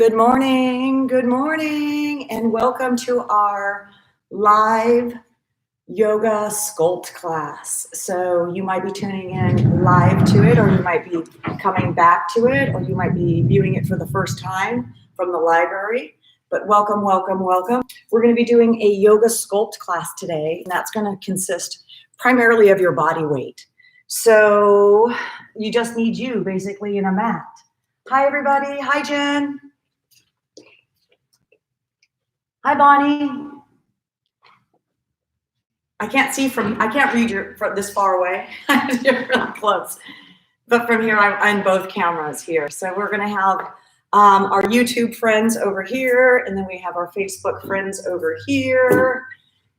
Good morning, and welcome to our live yoga sculpt class. So you might be tuning in live to it, or you might be coming back to it, or you might be viewing it for the first time from the library. But welcome, welcome, welcome. We're going to be doing a yoga sculpt class today, and that's going to consist primarily of your body weight. So you just need you basically in a mat. Hi, everybody. Hi, Jen. Hi, Bonnie. I can't read you from this far away. You're really close. But from here, I'm both cameras here. So we're going to have our YouTube friends over here, and then we have our Facebook friends over here,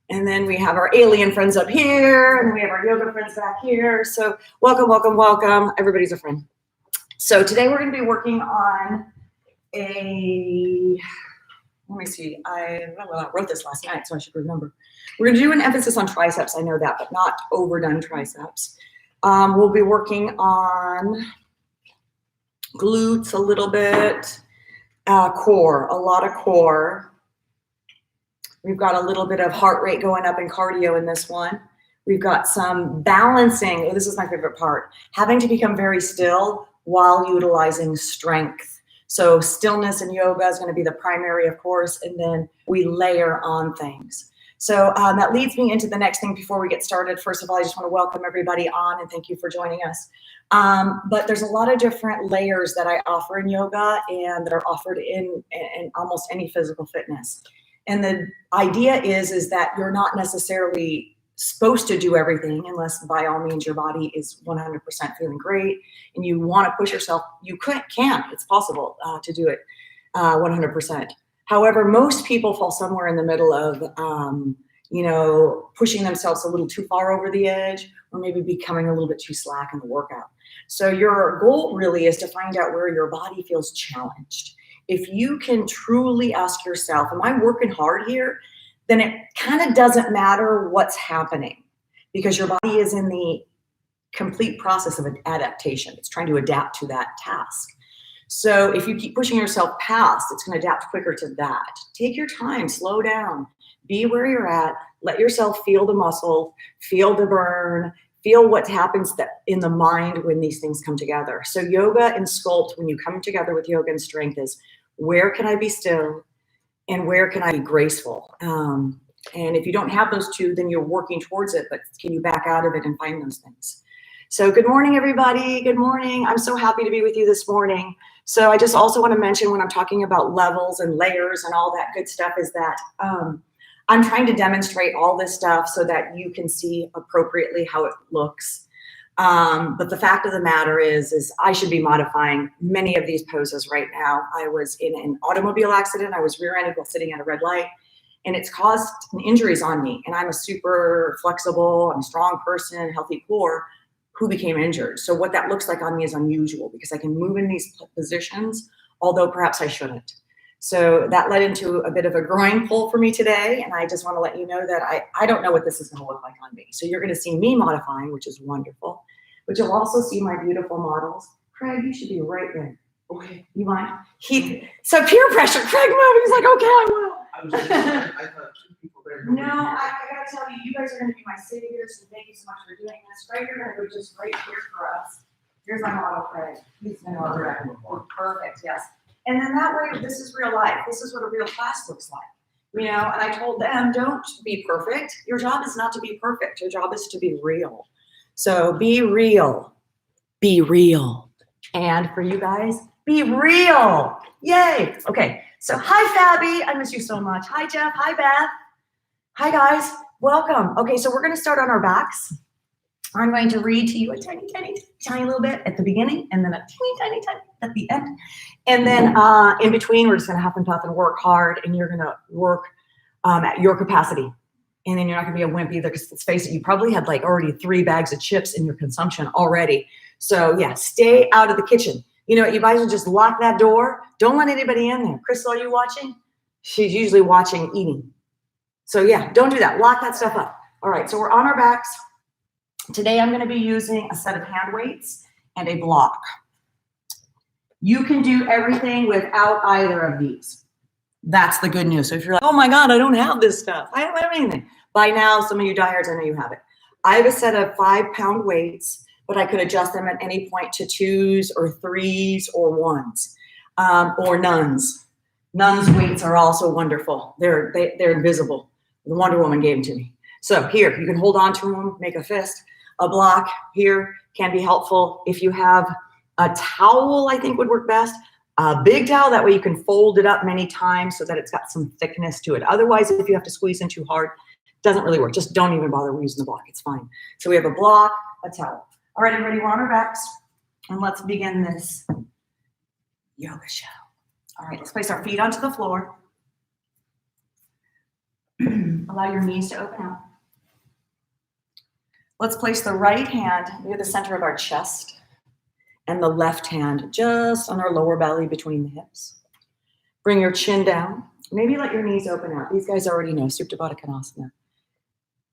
and then we have our alien friends up here, and then we have our yoga friends back here. So welcome, welcome, welcome. Everybody's a friend. So today we're going to be working on let me see, I wrote this last night, so I should remember. We're going to do an emphasis on triceps, I know that, but not overdone triceps. We'll be working on glutes a little bit, core, a lot of core. We've got a little bit of heart rate going up in cardio in this one. We've got some balancing. Oh, this is my favorite part. Having to become very still while utilizing strength. So stillness in yoga is going to be the primary, of course, and then we layer on things. So that leads me into the next thing before we get started. First of all, I just want to welcome everybody on and thank you for joining us. But there's a lot of different layers that I offer in yoga and that are offered in almost any physical fitness. And the idea is that you're not necessarily supposed to do everything unless by all means your body is 100% feeling great and you want to push yourself. You can. It's possible to do it 100%. However, most people fall somewhere in the middle of pushing themselves a little too far over the edge, or maybe becoming a little bit too slack in the workout. So your goal really is to find out where your body feels challenged. If you can truly ask yourself, am I working hard here? Then it kind of doesn't matter what's happening because your body is in the complete process of adaptation. It's trying to adapt to that task. So if you keep pushing yourself past, it's going to adapt quicker to that. Take your time, slow down, be where you're at, let yourself feel the muscle, feel the burn, feel what happens in the mind when these things come together. So yoga and sculpt, when you come together with yoga and strength, is where can I be still? And where can I be graceful? And if you don't have those two, then you're working towards it, but can you back out of it and find those things? So good morning, everybody. Good morning. I'm so happy to be with you this morning. So I just also want to mention when I'm talking about levels and layers and all that good stuff is that I'm trying to demonstrate all this stuff so that you can see appropriately how it looks. But the fact of the matter is I should be modifying many of these poses right now. I was in an automobile accident. I was rear-ended while sitting at a red light, and it's caused injuries on me. And I'm a super flexible, I'm a strong person, healthy core who became injured. So what that looks like on me is unusual because I can move in these positions, although perhaps I shouldn't. So that led into a bit of a groin pull for me today. And I just want to let you know that I don't know what this is going to look like on me. So you're going to see me modifying, which is wonderful. But you'll also see my beautiful models. Craig, you should be right there. Okay, you mind? So peer pressure. Craig moved. He's like, okay, I will. I thought two people there. No, I got to tell you, you guys are going to be my saviors. And thank you so much for doing this. Craig, you're going to go just right here for us. Here's my model, Craig. He's going to go perfect, yes. And then that way, this is real life. This is what a real class looks like. And I told them, don't be perfect. Your job is not to be perfect. Your job is to be real. So be real. Be real. And for you guys, be real. Yay. Okay. So hi, Fabi. I miss you so much. Hi, Jeff. Hi, Beth. Hi, guys. Welcome. Okay. So we're going to start on our backs. I'm going to read to you a tiny, tiny, tiny little bit at the beginning and then a teeny, tiny, tiny at the end. And then in between, we're just going to huff and puff and work hard, and you're going to work at your capacity. And then you're not going to be a wimp either because let's face it, you probably had like already 3 bags of chips in your consumption already. So yeah, stay out of the kitchen. You might as well just lock that door. Don't let anybody in there. Crystal, are you watching? She's usually watching eating. So yeah, don't do that. Lock that stuff up. All right, so we're on our backs. Today I'm going to be using a set of hand weights and a block. You can do everything without either of these. That's the good news. So if you're like, oh my God, I don't have this stuff. I don't have anything. By now, some of you diehards, I know you have it. I have a set of 5-pound weights, but I could adjust them at any point to 2s or 3s or 1s or nuns. Nuns' weights are also wonderful. They're invisible. The Wonder Woman gave them to me. So here, you can hold on to them, make a fist. A block here can be helpful. If you have a towel, I think would work best. A big towel, that way you can fold it up many times so that it's got some thickness to it. Otherwise, if you have to squeeze in too hard, it doesn't really work. Just don't even bother using the block. It's fine. So we have a block, a towel. All right, everybody, we're on our backs. And let's begin this yoga show. All right, let's place our feet onto the floor. Allow your knees to open out. Let's place the right hand near the center of our chest and the left hand just on our lower belly between the hips. Bring your chin down. Maybe let your knees open out. These guys already know, Supta Baddha Konasana.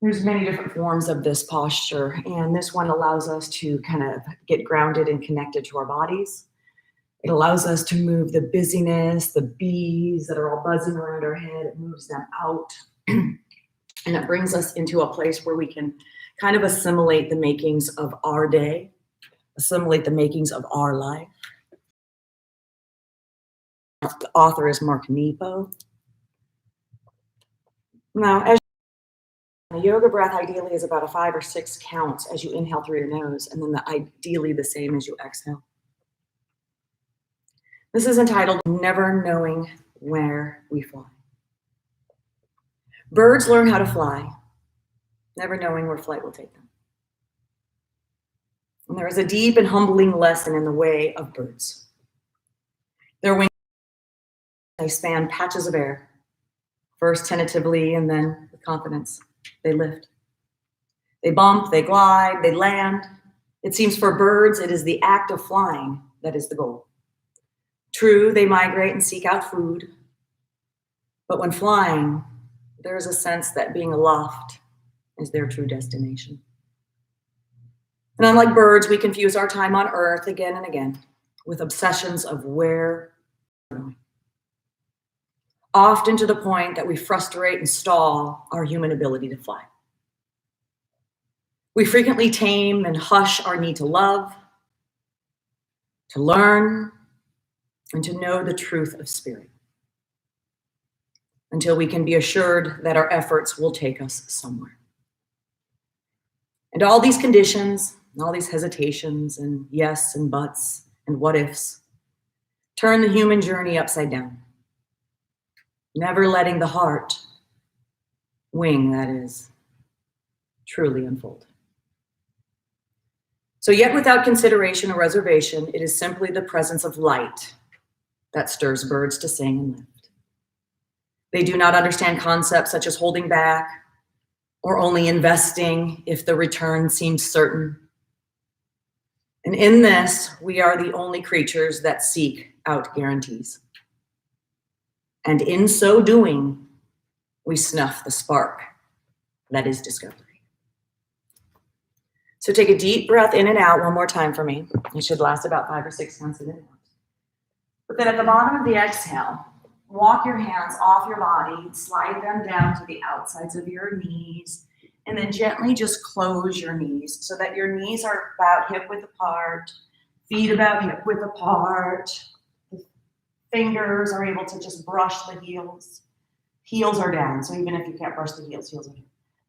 There's many different forms of this posture, and this one allows us to kind of get grounded and connected to our bodies. It allows us to move the busyness, the bees that are all buzzing around our head. It moves them out, and it brings us into a place where we can kind of assimilate the makings of our day, assimilate the makings of our life. The author is Mark Nepo. Now, as the yoga breath ideally is about a 5 or 6 counts as you inhale through your nose, and then ideally the same as you exhale. This is entitled Never Knowing Where We Fly. Birds learn how to fly, never knowing where flight will take them. And there is a deep and humbling lesson in the way of birds. Their wings, they span patches of air, first tentatively and then with confidence. They lift. They bump, they glide, they land. It seems for birds, it is the act of flying that is the goal. True, they migrate and seek out food. But when flying, there is a sense that being aloft is their true destination. And unlike birds, we confuse our time on Earth again and again with obsessions of where we're going. Often to the point that we frustrate and stall our human ability to fly. We frequently tame and hush our need to love, to learn, and to know the truth of spirit, until we can be assured that our efforts will take us somewhere. And all these conditions, and all these hesitations, and yes and buts, and what ifs, turn the human journey upside down, never letting the heart, wing that is, truly unfold. So yet without consideration or reservation, it is simply the presence of light that stirs birds to sing and lift. They do not understand concepts such as holding back or only investing if the return seems certain. And in this, we are the only creatures that seek out guarantees. And in so doing, we snuff the spark that is discovery. So take a deep breath in and out one more time for me. It should last about 5 or 6 counts in and out. But then at the bottom of the exhale, walk your hands off your body, slide them down to the outsides of your knees, and then gently just close your knees so that your knees are about hip width apart, feet about hip width apart. The fingers are able to just brush the heels. Heels are down, so even if you can't brush the heels, heels are down.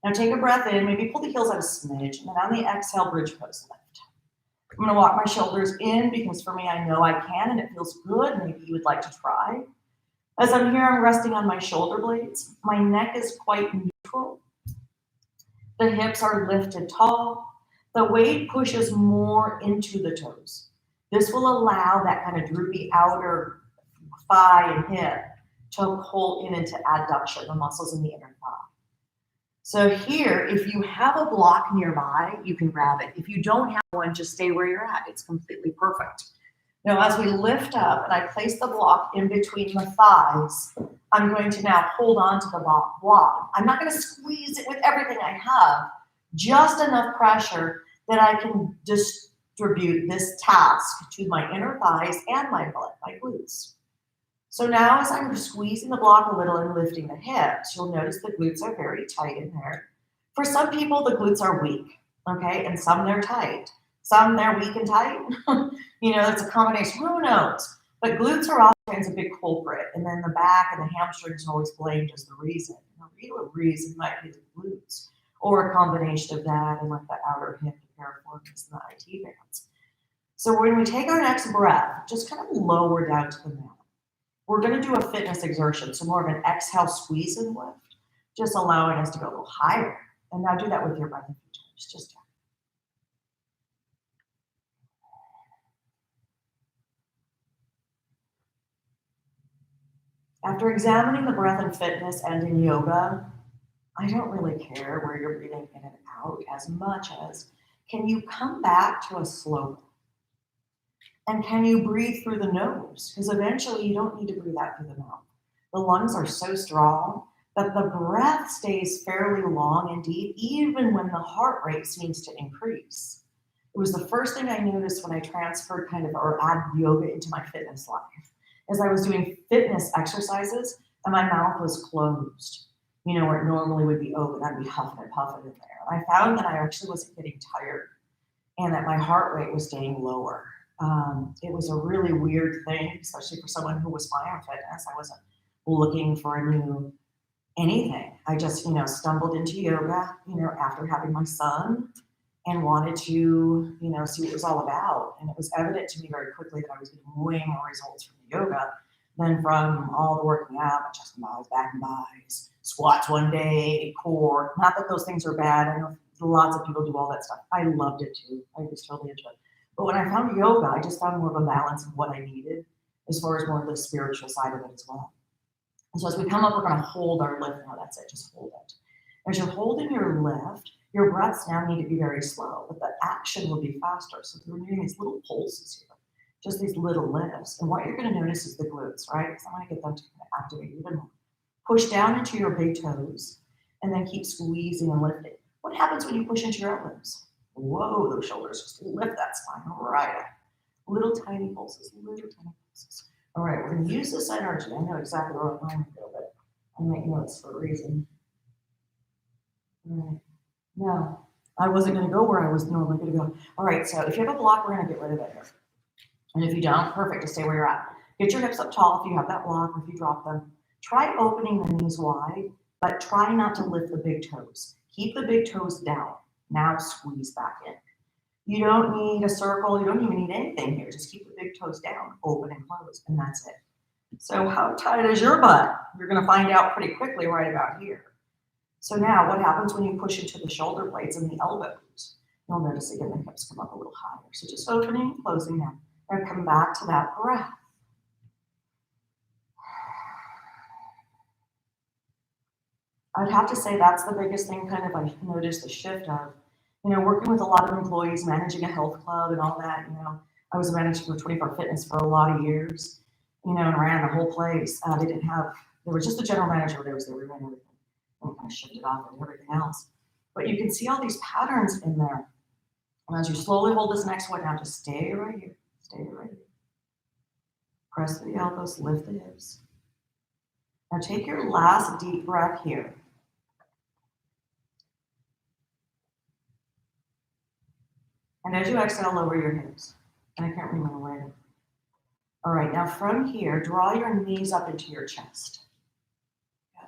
Now take a breath in, maybe pull the heels out a smidge, and then on the exhale, bridge pose lift. I'm gonna walk my shoulders in because for me, I know I can and it feels good. Maybe you would like to try. As I'm here, I'm resting on my shoulder blades. My neck is quite neutral. The hips are lifted tall. The weight pushes more into the toes. This will allow that kind of droopy outer thigh and hip to pull in into adduction, the muscles in the inner thigh. So here, if you have a block nearby, you can grab it. If you don't have one, just stay where you're at. It's completely perfect. Now, as we lift up and I place the block in between the thighs, I'm going to now hold on to the block. I'm not going to squeeze it with everything I have, just enough pressure that I can just distribute this task to my inner thighs and my butt, my glutes. So now as I'm squeezing the block a little and lifting the hips, you'll notice the glutes are very tight in there. For some people, the glutes are weak, okay? And some they're tight. Some they're weak and tight. It's a combination, who knows? But glutes are often a big culprit. And then the back and the hamstrings are always blamed as the reason. And the real reason might be the glutes, or a combination of that and like the outer hip, the piriformis, and the IT bands. So when we take our next breath, just kind of lower down to the mat. We're going to do a fitness exertion, so more of an exhale, squeeze and lift, just allowing us to go a little higher. And now do that with your breath a few times, just After examining the breath in fitness and in yoga, I don't really care where you're breathing in and out as much as, can you come back to a slow breath? And can you breathe through the nose? Because eventually you don't need to breathe out through the mouth. The lungs are so strong that the breath stays fairly long and deep, even when the heart rate seems to increase. It was the first thing I noticed when I transferred or added yoga into my fitness life, as I was doing fitness exercises and my mouth was closed, where it normally would be open. I'd be huffing and puffing in there. And I found that I actually wasn't getting tired and that my heart rate was staying lower. It was a really weird thing, especially for someone who was fine with fitness. I wasn't looking for a new anything. I just, stumbled into yoga, after having my son and wanted to, see what it was all about. And it was evident to me very quickly that I was getting way more results from the yoga than from all the working out, chest and thighs, back and thighs, squats one day, core. Not that those things are bad. I know lots of people do all that stuff. I loved it too. I was totally into it. But when I found yoga, I just found more of a balance of what I needed as far as more of the spiritual side of it as well. And so as we come up, we're going to hold our lift now. That's it. Just hold it. As you're holding your lift, your breaths now need to be very slow, but the action will be faster. So we're doing these little pulses here, just these little lifts. And what you're going to notice is the glutes, right? Because I want to get them to kind of activate even more. Push down into your big toes and then keep squeezing and lifting. What happens when you push into your elbows? Whoa, those shoulders just lift that spine right up. Little tiny pulses, little tiny pulses. All right, we're going to use this energy. I know exactly where I'm going to go, but I make notes for a reason. All right. Now, I wasn't going to go where I was normally going to go. All right, so if you have a block, we're going to get rid of it here. And if you don't, perfect, just stay where you're at. Get your hips up tall if you have that block or if you drop them. Try opening the knees wide, but try not to lift the big toes. Keep the big toes down. Now squeeze back in. You don't need a circle. You don't even need anything here. Just keep the big toes down, open and close, and that's it. So how tight is your butt? You're going to find out pretty quickly right about here. So now what happens when you push into the shoulder blades and the elbows? You'll notice again the hips come up a little higher. So just opening, closing now. And come back to that breath. I'd have to say that's the biggest thing I noticed the shift of. Working with a lot of employees, managing a health club and all that, I was managing for 24 Fitness for a lot of years, and ran the whole place. There was just a general manager there was there, we ran everything. And kind of shifted off and everything else. But you can see all these patterns in there. And as you slowly hold this next one, now just stay right here, stay right here. Press the elbows, lift the hips. Now take your last deep breath here. And as you exhale, lower your hips. And I can't remember where. All right, now from here, draw your knees up into your chest. Good.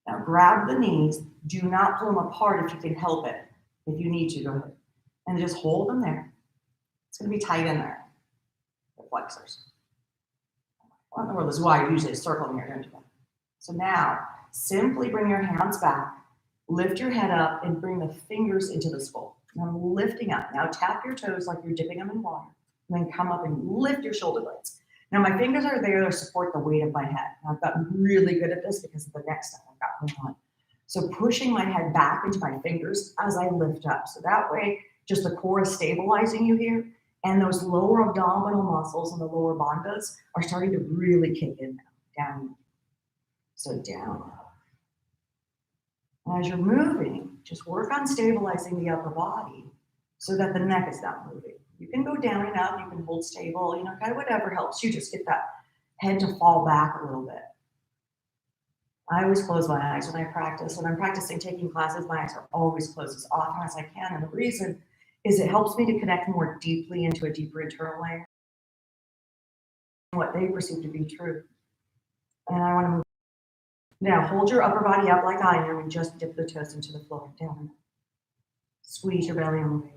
Now grab the knees. Do not pull them apart if you can help it. If you need to, go ahead. And just hold them there. It's going to be tight in there. The flexors. Well, in the world is why you usually circle when you're doing that. So now, simply bring your hands back. Lift your head up and bring the fingers into the skull. Now lifting up. Now tap your toes like you're dipping them in water. And then come up and lift your shoulder blades. Now my fingers are there to support the weight of my head. And I've gotten really good at this because of the next step I've got going on. So pushing my head back into my fingers as I lift up. So that way, just the core is stabilizing you here. And those lower abdominal muscles and the lower bandhas are starting to really kick in now. Down. So down. As you're moving, just work on stabilizing the upper body so that the neck is not moving. You can go down and up, you can hold stable, you know, kind of whatever helps you just get that head to fall back a little bit. I always close my eyes when I practice. When I'm practicing taking classes, my eyes are always closed as often as I can. And the reason is it helps me to connect more deeply into a deeper internal layer, what they perceive to be true. And I want to move. Now hold your upper body up like I am and just dip the toes into the floor. Down. Squeeze your belly on the way.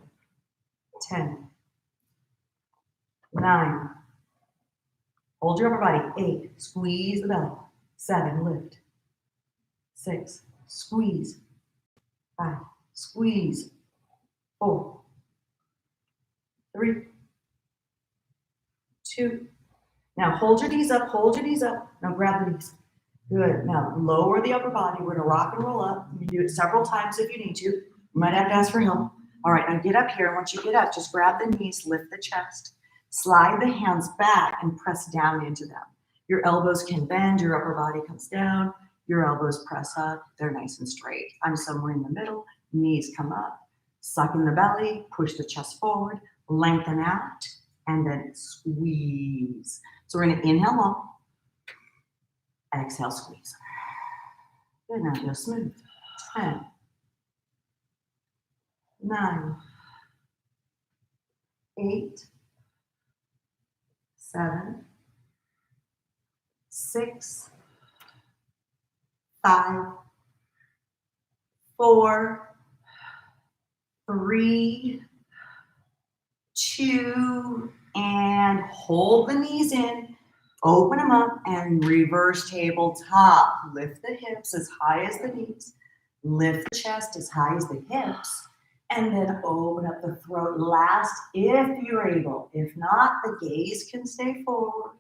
10, 9. Hold your upper body. 8. Squeeze the belly. 7. Lift. 6. Squeeze. 5. Squeeze. 4. 3. 2. Now hold your knees up. Hold your knees up. Now grab the knees. Good. Now lower the upper body. We're going to rock and roll up. You can do it several times if you need to. You might have to ask for help. All right, now get up here. Once you get up, just grab the knees, lift the chest, slide the hands back and press down into them. Your elbows can bend, your upper body comes down, your elbows press up, they're nice and straight. I'm somewhere in the middle, knees come up, suck in the belly, push the chest forward, lengthen out, and then squeeze. So we're gonna inhale long, exhale, squeeze. Good, now go smooth. 10, 9, 8, 7, 6, 5, 4, 3, 2, and hold the knees in, open them up, and reverse tabletop. Lift the hips as high as the knees, lift the chest as high as the hips, and then open up the throat last if you're able. If not, the gaze can stay forward,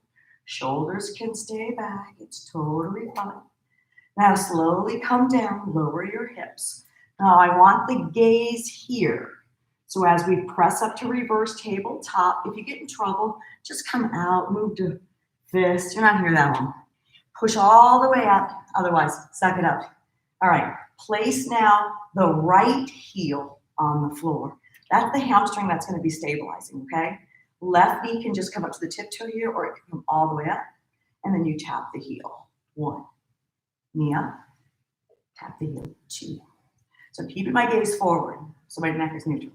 shoulders can stay back. It's totally fine. Now slowly come down, lower your hips. Now I want the gaze here. So as we press up to reverse tabletop, if you get in trouble, just come out, move to fist. You're not here that long. Push all the way up, otherwise suck it up. All right, place now the right heel on the floor. That's the hamstring that's going to be stabilizing, okay? Left knee can just come up to the tiptoe here, or it can come all the way up, and then you tap the heel. 1, knee up, tap the heel. 2. So keeping my gaze forward, so my neck is neutral.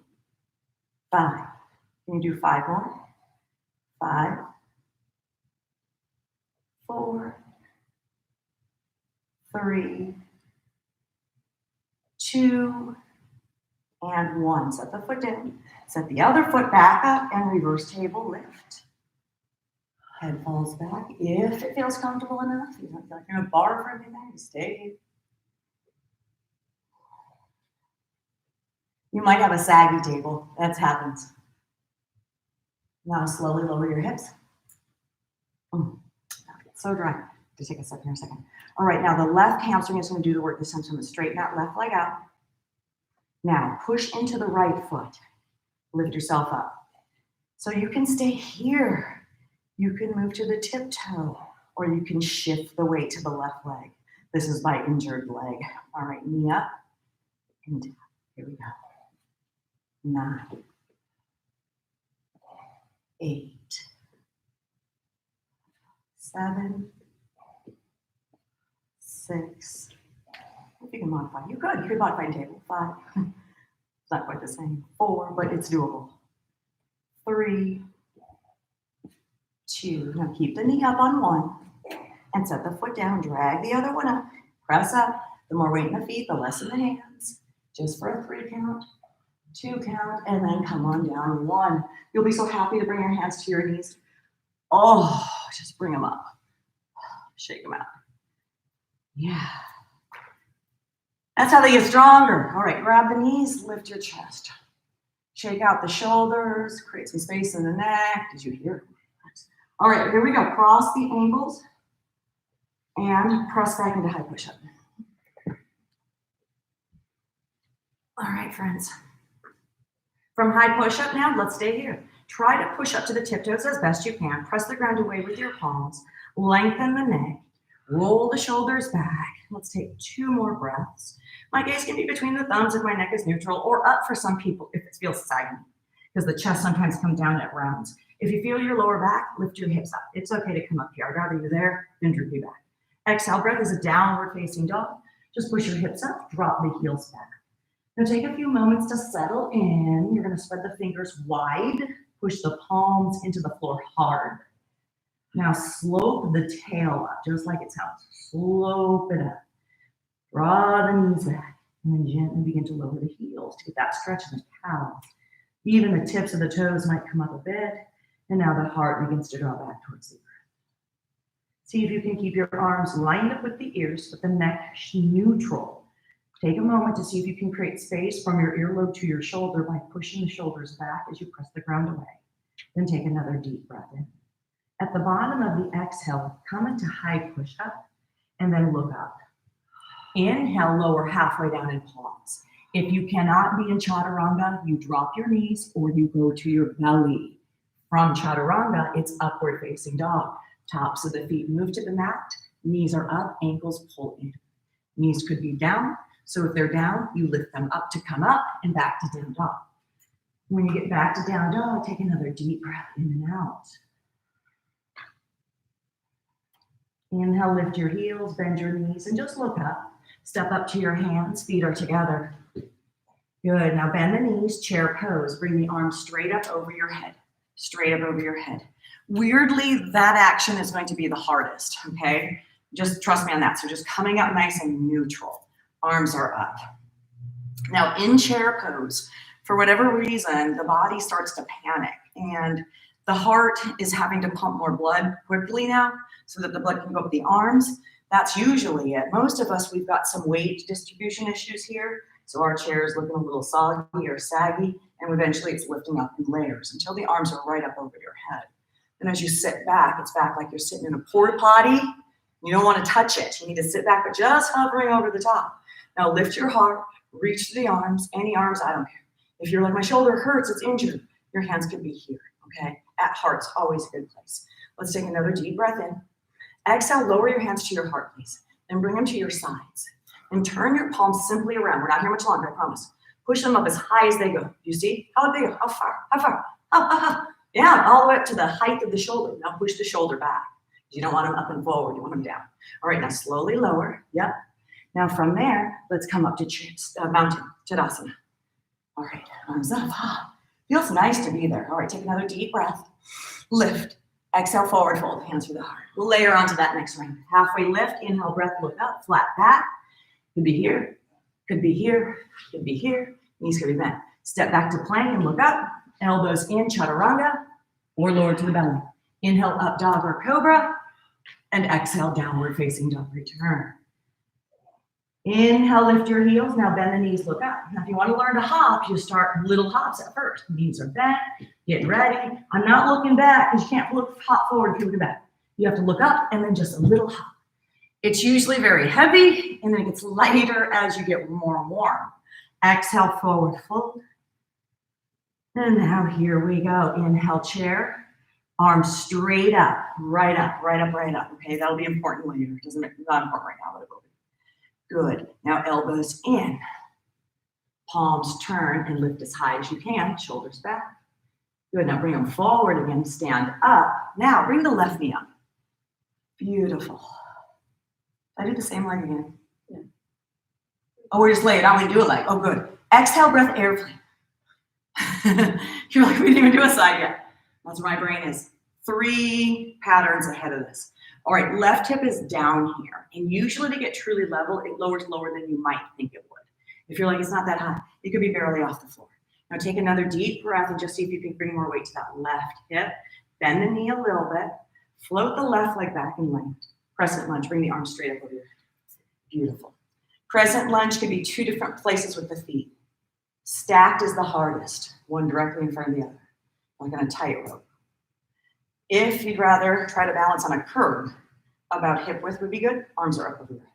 5. Can you do 5 more? 5, 4, 3, 2, and 1. Set the foot down. Set the other foot back up and reverse table lift. Head falls back. If it feels comfortable enough, you don't feel like you're going to barre for anything, stay. You might have a saggy table. That happens. Now slowly lower your hips. It's so dry. Just take a second here, a second. All right, now the left hamstring is going to do the work this time. So I'm going to straighten that left leg out. Now push into the right foot. Lift yourself up. So you can stay here. You can move to the tiptoe, or you can shift the weight to the left leg. This is my injured leg. All right, knee up and down. Here we go. 9, 8, 7, 6. If you can modify, you could. You could modify a table. 5. It's not quite the same. 4, but it's doable. 3, 2. Now keep the knee up on 1 and set the foot down. Drag the other one up. Press up. The more weight in the feet, the less in the hands. Just for a 3 count, 2 count, and then come on down. 1. You'll be so happy to bring your hands to your knees. Oh, just bring them up. Shake them out. Yeah. That's how they get stronger. All right, grab the knees, lift your chest. Shake out the shoulders, create some space in the neck. Did you hear? All right, here we go. Cross the ankles and press back into high push-up. All right, friends. From high push-up now, let's stay here. Try to push up to the tiptoes as best you can. Press the ground away with your palms. Lengthen the neck. Roll the shoulders back. Let's take 2 more breaths. My gaze can be between the thumbs if my neck is neutral, or up for some people if it feels saggy. because the chest sometimes comes down at rounds. If you feel your lower back, lift your hips up. It's okay to come up here. I'd rather you there than droop you back. Exhale, breath is a downward facing dog. Just push your hips up, drop the heels back. Now take a few moments to settle in. You're going to spread the fingers wide, push the palms into the floor hard. Now slope the tail up, just like it sounds. Slope it up. Draw the knees back, and then gently begin to lower the heels to get that stretch in the calves. Even the tips of the toes might come up a bit, and now the heart begins to draw back towards the earth. See if you can keep your arms lined up with the ears, but the neck neutral. Take a moment to see if you can create space from your earlobe to your shoulder by pushing the shoulders back as you press the ground away. Then take another deep breath in. At the bottom of the exhale, come into high push-up, and then look up. Inhale, lower halfway down and pause. If you cannot be in chaturanga, you drop your knees or you go to your belly. From chaturanga, it's upward facing dog. Tops of the feet move to the mat, knees are up, ankles pull in. Knees could be down, so if they're down, you lift them up to come up and back to down dog. When you get back to down dog, take another deep breath in and out. Inhale, lift your heels, bend your knees, and just look up. Step up to your hands, feet are together. Good, now bend the knees, chair pose. Bring the arms straight up over your head, straight up over your head. Weirdly, that action is going to be the hardest, okay? Just trust me on that. So just coming up nice and neutral. Arms are up. Now in chair pose, for whatever reason, the body starts to panic and the heart is having to pump more blood quickly now so that the blood can go up the arms. That's usually it. Most of us, we've got some weight distribution issues here. So our chair is looking a little soggy or saggy, and eventually it's lifting up in layers until the arms are right up over your head. And as you sit back, it's back like you're sitting in a porta potty. You don't want to touch it. You need to sit back, but just hovering over the top. Now lift your heart, reach to the arms, any arms, I don't care. If you're like, my shoulder hurts, it's injured, your hands could be here, okay? At heart's always a good place. Let's take another deep breath in. Exhale, lower your hands to your heart, please. And bring them to your sides. And turn your palms simply around. We're not here much longer, I promise. Push them up as high as they go. You see? How they go? How far? How far? Up. Yeah, all the way up to the height of the shoulder. Now push the shoulder back. You don't want them up and forward. You want them down. All right, now slowly lower. Yep. Now from there, let's come up to mountain, Tadasana. All right, arms up. Feels nice to be there. All right, take another deep breath. Lift. Exhale, forward fold, hands through the heart. We'll layer onto that next round. Halfway lift, inhale, breath, look up, flat back. Could be here, could be here, could be here. Knees could be bent. Step back to plank and look up. Elbows in, chaturanga, or lower to the belly. Inhale, up dog or cobra, and exhale, downward facing dog, return. Inhale, lift your heels. Now bend the knees, look up. Now if you want to learn to hop, you start little hops at first. Knees are bent, get ready. I'm not looking back because you can't hop forward if you look back. You have to look up and then just a little hop. It's usually very heavy and then it gets lighter as you get more warm. Exhale, forward fold. And now here we go. Inhale, chair. Arms straight up, right up, right up, right up. Okay, that'll be important later. It doesn't, not important right now, but it will be. Good. Now elbows in. Palms turn and lift as high as you can. Shoulders back. Good. Now bring them forward again. Stand up. Now bring the left knee up. Beautiful. I do the same leg again. Yeah. Oh, we're just laying down. We do a leg. Oh, good. Exhale, breath, airplane. You're like, we didn't even do a side yet. That's where my brain is. 3 patterns ahead of this. All right, left hip is down here. And usually to get truly level, it lowers lower than you might think it would. If you're like, it's not that high, it could be barely off the floor. Now take another deep breath and just see if you can bring more weight to that left hip. Bend the knee a little bit. Float the left leg back and land. Crescent lunge, bring the arms straight up over your head. Beautiful. Crescent lunge could be 2 different places with the feet. Stacked is the hardest, one directly in front of the other, like on a tightrope. If you'd rather try to balance on a curve, about hip width would be good. Arms are up over your head.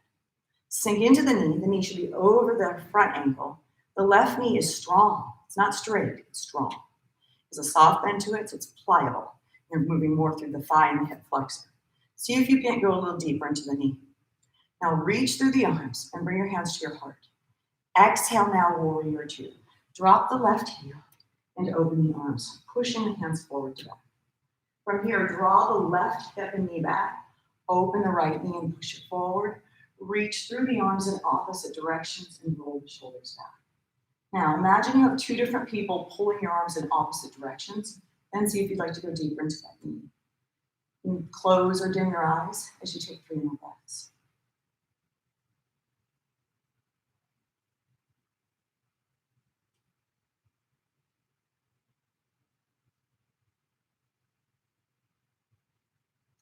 Sink into the knee. The knee should be over the front ankle. The left knee is strong. It's not straight, it's strong. There's a soft bend to it, so it's pliable. You're moving more through the thigh and the hip flexor. See if you can't go a little deeper into the knee. Now reach through the arms and bring your hands to your heart. Exhale now, warrior 2. Drop the left heel. and open the arms, pushing the hands forward to back. From here, draw the left hip and knee back, open the right knee and push it forward, reach through the arms in opposite directions and roll the shoulders back. Now, imagine you have two different people pulling your arms in opposite directions, and see if you'd like to go deeper into that knee. You can close or dim your eyes as you take 3 more breaths.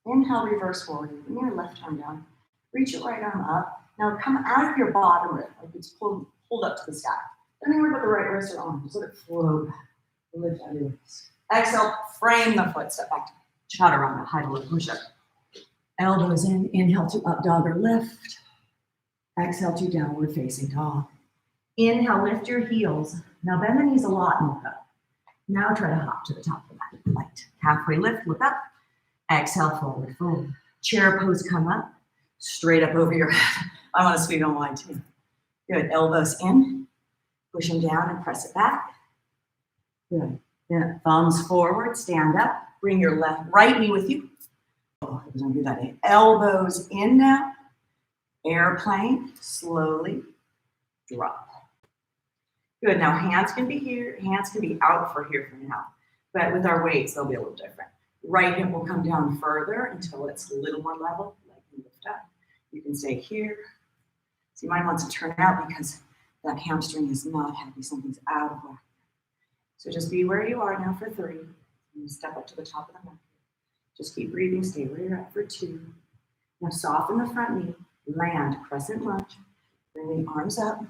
Inhale, reverse forward. Bring your left arm down. Reach your right arm up. Now come out of your bottom rib, like it's pulled up to the sky. Don't worry about the right wrist or arm. Just let it flow back. Lift out your wrist. Exhale, frame the foot. Step back to chaturanga, high to low push-up. Elbows in. Inhale to up dog or lift. Exhale to downward facing dog. Inhale, lift your heels. Now bend the knees a lot and look up. Now try to hop to the top of the mat. Light. Halfway lift, look up. Exhale, forward fold. Chair pose, come up. Straight up over your head. I want to sweep on wide too. Good. Elbows in. Push them down and press it back. Good. Then thumbs forward, stand up. Bring your right knee with you. Oh, don't do that. Elbows in now. Airplane, slowly drop. Good. Now hands can be here. Hands can be out for here for now. But with our weights, they'll be a little different. Right hip will come down further until it's a little more level, like you lift up. You can stay here. So you might want to turn out because that hamstring is not happy. Something's out of whack. So just be where you are now for 3. And step up to the top of the mat. Just keep breathing. Stay where you're at for 2. Now soften the front knee. Land, crescent lunge. Bring the arms up.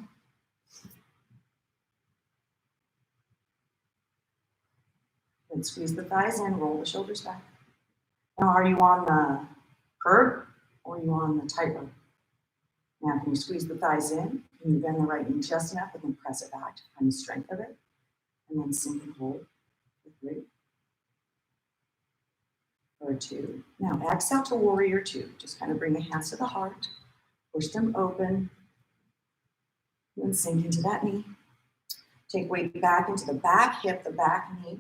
And squeeze the thighs in, roll the shoulders back. Now, are you on the curb or are you on the tightrope? Now, can you squeeze the thighs in? Can you bend the right knee just enough and then press it back to find the strength of it? And then sink and hold for 3 or 2. Now, exhale to warrior 2. Just kind of bring the hands to the heart, push them open, and then sink into that knee. Take weight back into the back hip, the back knee.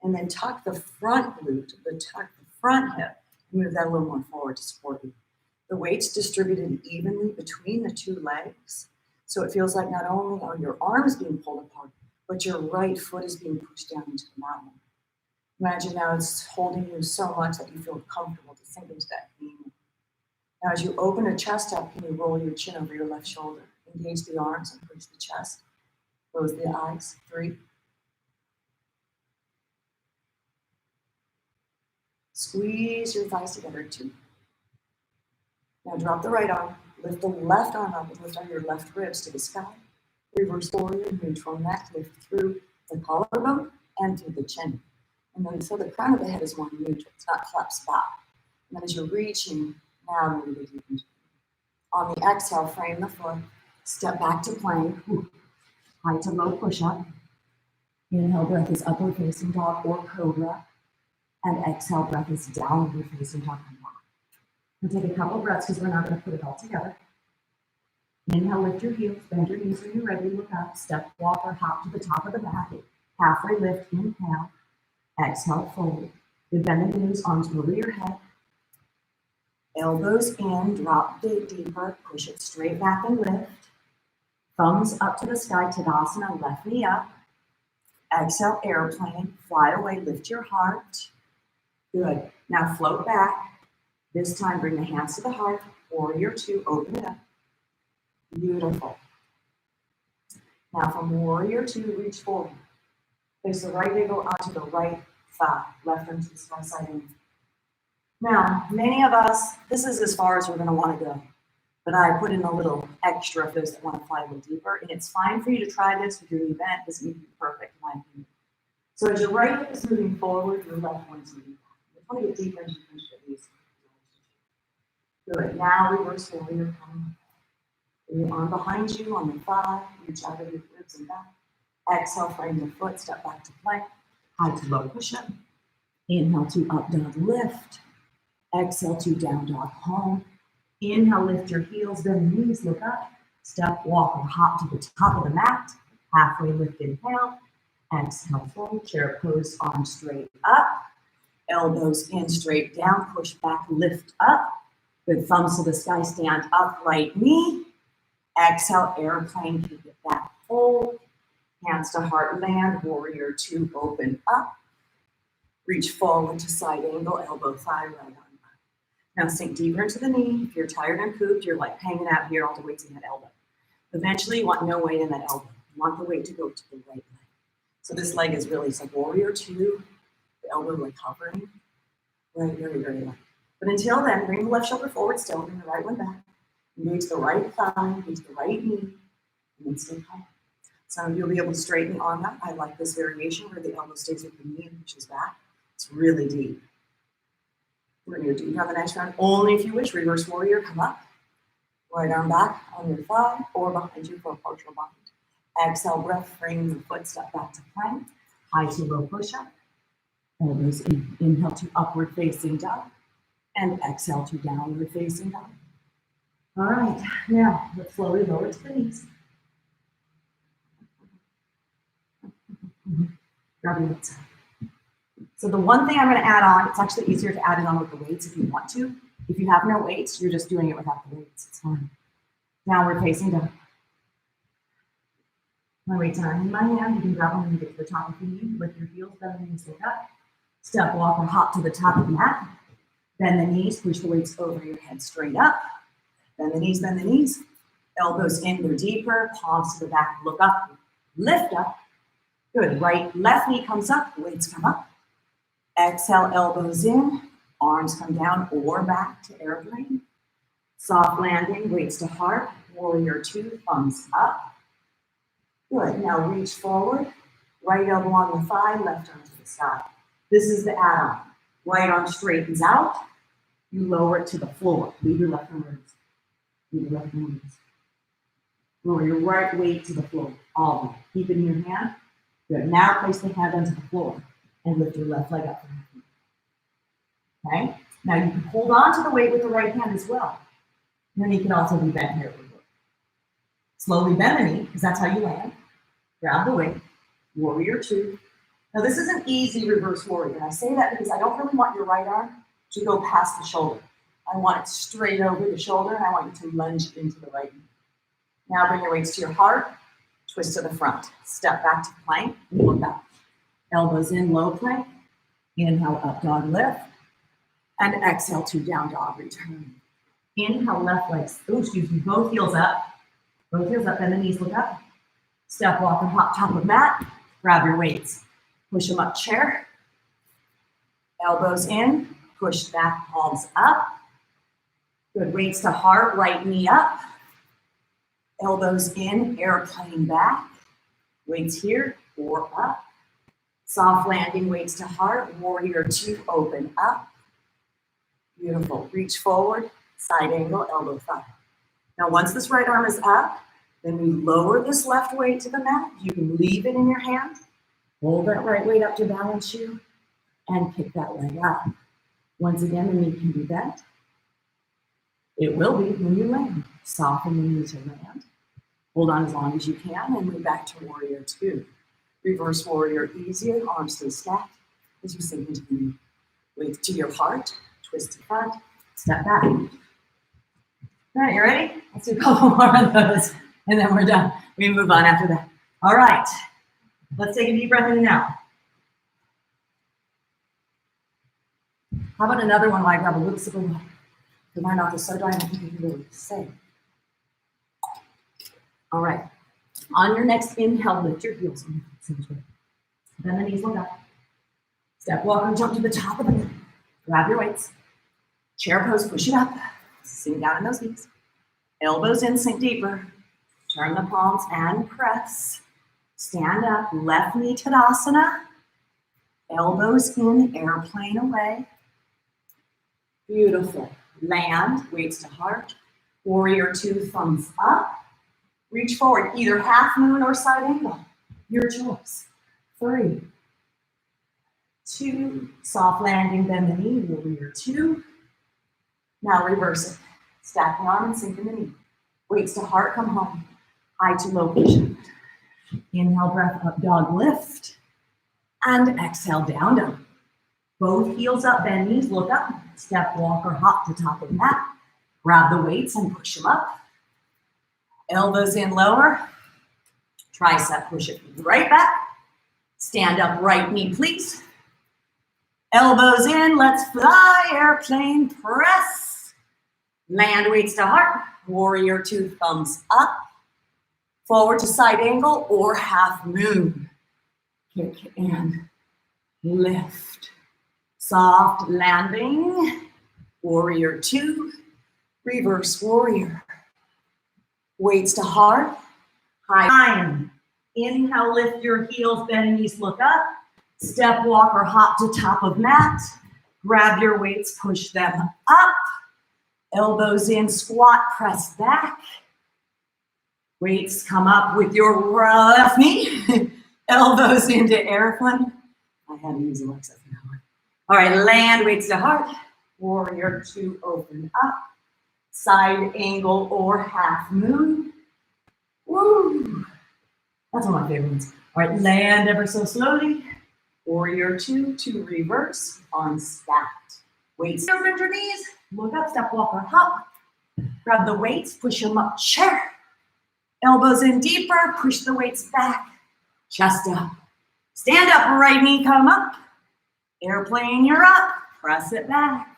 And then tuck the front glute, tuck the front hip, and move that a little more forward to support you. The weight's distributed evenly between the 2 legs. So it feels like not only are your arms being pulled apart, but your right foot is being pushed down into the mat. Imagine now it's holding you so much that you feel comfortable to sink into that knee. Now as you open the chest up, can you roll your chin over your left shoulder? Engage the arms and push the chest. Close the eyes. 3. Squeeze your thighs together, 2. Now drop the right arm, lift the left arm up and lift on your left ribs to the sky. Reverse warrior, neutral neck, lift through the collarbone and through the chin. And then so the crown of the head is more neutral, it's not collapsed back. And then as you're reaching, now really deep into it. On the exhale, frame the foot, step back to plank, high to low push-up. Inhale, breath is upward facing dog or cobra. And exhale, breath is downward facing dog and back. We'll take a couple breaths because we're not going to put it all together. Inhale, lift your heels, bend your knees when you're ready, look up, step, walk, or hop to the top of the mat. Halfway lift, inhale, exhale, fold. We bend the knees, arms over your head. Elbows in, drop deeper, push it straight back and lift. Thumbs up to the sky, Tadasana, left knee up. Exhale, airplane, fly away, lift your heart. Good. Now float back. This time bring the hands to the heart. Warrior 2, open it up. Beautiful. Now from warrior 2, reach forward. Place the right ankle onto the right thigh. Left arm to the sky side in. Now, many of us, this is as far as we're going to want to go. But I put in a little extra for those that want to fly a little deeper. And it's fine for you to try this with your event. It doesn't need to be perfect, in my opinion. So as your right hip is moving forward, your left one is moving back. You want to get deeper into the knees. Good. Now reverse warrior. Bring your arm behind you on the thigh. Reach out of your ribs and back. Exhale, frame the foot. Step back to plank. High to low push-up. Inhale to up dog lift. Exhale to down dog home. Inhale, lift your heels, bend the knees, look up. Step, walk, or hop to the top of the mat. Halfway lift, inhale. Exhale, fold, chair pose, arms straight up. Elbows in, straight down, push back, lift up. Good, thumbs to the sky, stand up, right knee. Exhale, airplane, keep it back, fold. Hands to heart, land, warrior two, open up. Reach forward to side angle, elbow, thigh, right arm. Now sink deeper into the knee. If you're tired and pooped, you're like hanging out here, all the weight's in that elbow. Eventually, you want no weight in that elbow. You want the weight to go to the right leg. So this leg is really, it's like warrior two, the elbow like hovering, right, very, very light. But until then, bring the left shoulder forward still, bring the right one back. Engage the right thigh, engage the right knee, and then stay calm. Some of you will be able to straighten the arm out. I like this variation where the elbow stays with the knee and pushes back. It's really deep. We're going to do now the next round. Only if you wish, reverse warrior, come up. Right arm back on your thigh or behind you for a partial bind. Exhale, breath, frame the foot, step back to plank. High to low push-up. Elbows in. Inhale to upward facing dog. And exhale to downward facing dog. All right, now let's slowly lower to the knees. Grab your weights. So the one thing I'm going to add on, it's actually easier to add it on with the weights if you want to. If you have no weights, you're just doing it without the weights. It's fine. Downward facing dog. My weights are in my hand. You can grab them when you get to the top of the knee. Lift your heels, bend the knees, look up. Step, walk, or hop to the top of the mat. Bend the knees, push the weights over your head straight up. Bend the knees, bend the knees. Elbows in, go deeper. Palms to the back, look up, lift up. Good, right, left knee comes up, weights come up. Exhale, elbows in, arms come down or back to airplane. Soft landing, weights to heart, warrior two, thumbs up. Good, now reach forward, right elbow on the thigh, left arm to the sky. This is the add-on. Right arm straightens out, you lower it to the floor. Leave your left arm raised. Leave your left arm raised. Lower your right weight to the floor, all the way. Keep it in your hand. Good, now place the hand onto the floor and lift your left leg up from your feet. Okay, now you can hold on to the weight with the right hand as well. Your knee can also be bent here. Slowly bend the knee, because that's how you land. Grab the weight, warrior two. Now this is an easy reverse warrior. And I say that because I don't really want your right arm to go past the shoulder. I want it straight over the shoulder, and I want you to lunge into the right knee. Now bring your weights to your heart, twist to the front. Step back to plank, and look up. Elbows in, low plank. Inhale, up dog lift. And exhale to down dog, return. Inhale, left leg, both heels up. Both heels up, bend the knees, look up. Step, walk, and hop, top of mat. Grab your weights. Push them up, chair. Elbows in, push back, palms up. Good, weights to heart, right knee up. Elbows in, airplane back. Weights here, or up. Soft landing, weights to heart, warrior two, open up. Beautiful, reach forward, side angle, elbow thigh. Now once this right arm is up, then we lower this left weight to the mat. You can leave it in your hand. Hold that right weight up to balance you and kick that leg up. Once again, the knee can be bent. It will be when you land. Soften the knee to land. Hold on as long as you can and move back to warrior two. Reverse warrior easier, arms stay stacked as you sink into the knee. Weight to your heart, twist to front, step back. All right, you ready? Let's do a couple more of those and then we're done. We move on after that. All right, let's take a deep breath in now. How about another one while I grab a little sip of water? The my mouth is so dry, I don't think you can really say. All right, on your next inhale, lift your heels. Bend the knees, look up. Step, walk, and jump to the top of the mat. Grab your weights. Chair pose, push it up. Sink down in those knees. Elbows in, sink deeper. Turn the palms and press. Stand up, left knee Tadasana. Elbows in, airplane away. Beautiful. Land, weights to heart. Warrior two, thumbs up. Reach forward, either half moon or side angle. Your choice. 3, 2, soft landing, bend the knee, warrior two. Now reverse it. Stack the arm and sink in the knee. Weights to heart, come home. High to low push. Inhale, breath up, dog lift. And exhale, down dog. Both heels up, bend knees, look up. Step, walk, or hop to top of the mat. Grab the weights and push them up. Elbows in lower. Tricep push it right back. Stand up, right knee, please. Elbows in, let's fly, airplane press. Land weights to heart. Warrior two, thumbs up. Forward to side angle or half moon. Kick and lift. Soft landing. Warrior two. Reverse warrior. Weights to heart. High time. Inhale, lift your heels, bend knees, look up. Step, walk, or hop to top of mat. Grab your weights, push them up. Elbows in, squat, press back. Weights come up with your left knee. Elbows into airplane. I had to use Alexa for that one. All right, land, weights to heart. Warrior two, open up. Side angle or half moon. Woo! That's one of my favorite ones. All right, land ever so slowly. Warrior two to reverse, arms stacked. Weights over your knees. Look up, step, walk, or hop. Grab the weights, push them up, chair. Elbows in deeper, push the weights back. Chest up. Stand up, right knee come up. Airplane, you're up. Press it back.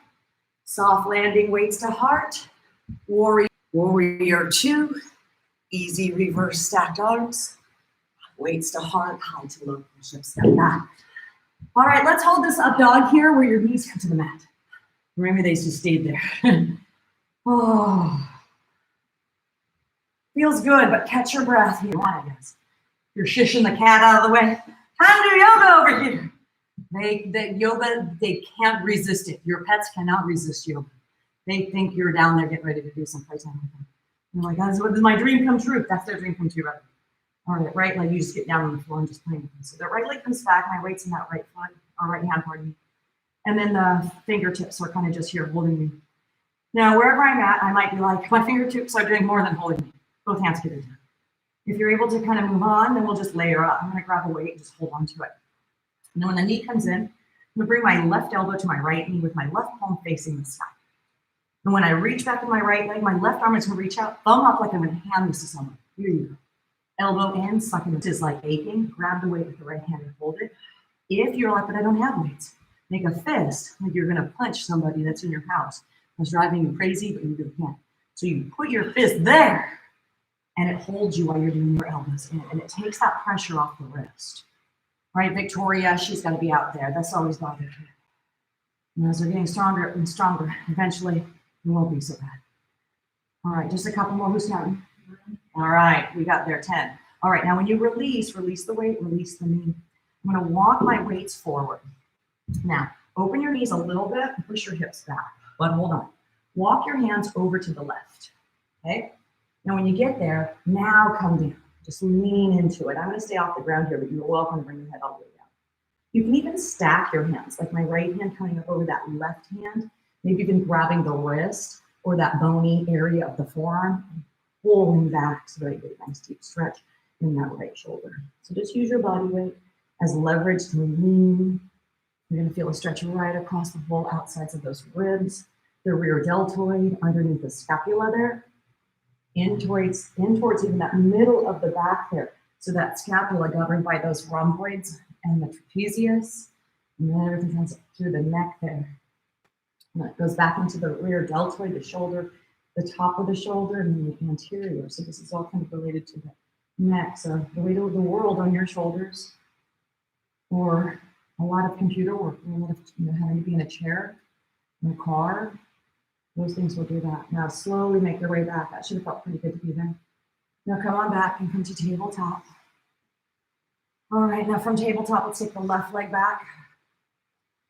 Soft landing, weights to heart. Warrior two. Easy reverse stacked arms. Weights to heart, high to low, push up, step back. All right, let's hold this up dog here where your knees come to the mat. Remember, they just stayed there. Oh, feels good, but catch your breath here. I guess you're shishing the cat out of the way. Time to do yoga over here. They can't resist it. Your pets cannot resist yoga. They think you're down there getting ready to do some playtime with them. You're like, that's what, does my dream come true? That's their dream come true, right? All right, right leg, you just get down on the floor and just play with them. So that right leg comes back, my weight's in that right foot, or right hand, pardon me. And then the fingertips are kind of just here holding me. Now, wherever I'm at, I might be like, my fingertips are doing more than holding me. Both hands get it down. If you're able to kind of move on, then we'll just layer up. I'm gonna grab a weight and just hold on to it. And then when the knee comes in, I'm gonna bring my left elbow to my right knee with my left palm facing the sky. And when I reach back in my right leg, my left arm is gonna reach out, thumb up like I'm gonna hand this to someone. Here you go. Elbow in, sucking it is like aching. Grab the weight with the right hand and hold it. If you're like, but I don't have weights, make a fist like you're gonna punch somebody that's in your house that's driving you crazy, but you can't. So you put your fist there and it holds you while you're doing your elbows in, and it takes that pressure off the wrist. Right, Victoria, she's gotta be out there. That's always bothered her. And as they're getting stronger and stronger, eventually it won't be so bad. All right, just a couple more. Who's counting? All right, we got there, 10. All right, now when you release the weight, release the knee. I'm gonna walk my weights forward. Now, open your knees a little bit and push your hips back, but hold on. Walk your hands over to the left, okay? Now when you get there, now come down. Just lean into it. I'm gonna stay off the ground here, but you're welcome to bring your head all the way down. You can even stack your hands, like my right hand coming up over that left hand, maybe even grabbing the wrist or that bony area of the forearm, pulling back so that you get a nice deep stretch in that right shoulder. So just use your body weight as leverage to lean. You're gonna feel a stretch right across the whole outsides of those ribs, the rear deltoid, underneath the scapula there, in towards even that middle of the back there. So that scapula governed by those rhomboids and the trapezius, and then everything comes through the neck there. And it goes back into the rear deltoid, the shoulder, the top of the shoulder, and then the anterior. So this is all kind of related to the neck. So the weight of the world on your shoulders, or a lot of computer work, a lot of having to be in a chair, in a car, those things will do that. Now slowly make your way back. That should have felt pretty good to be there. Now come on back and come to tabletop. All right, now from tabletop, let's take the left leg back.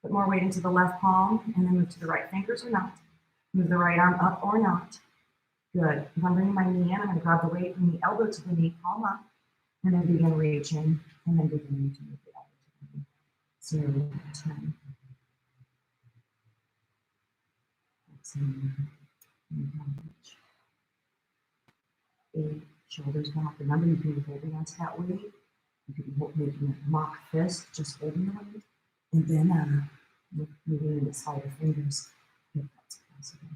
Put more weight into the left palm and then move to the right fingers or not. Move the right arm up or not. Good. If I'm bringing my knee in, I'm gonna grab the weight from the elbow to the knee, palm up, and then begin reaching, and then beginning to move the elbow to the knee. 0 to 10. Reach. 8, shoulders back. Remember, you can be holding onto that weight. You could be making a mock fist, just holding the weight, and then moving in the side of fingers, if that's possible.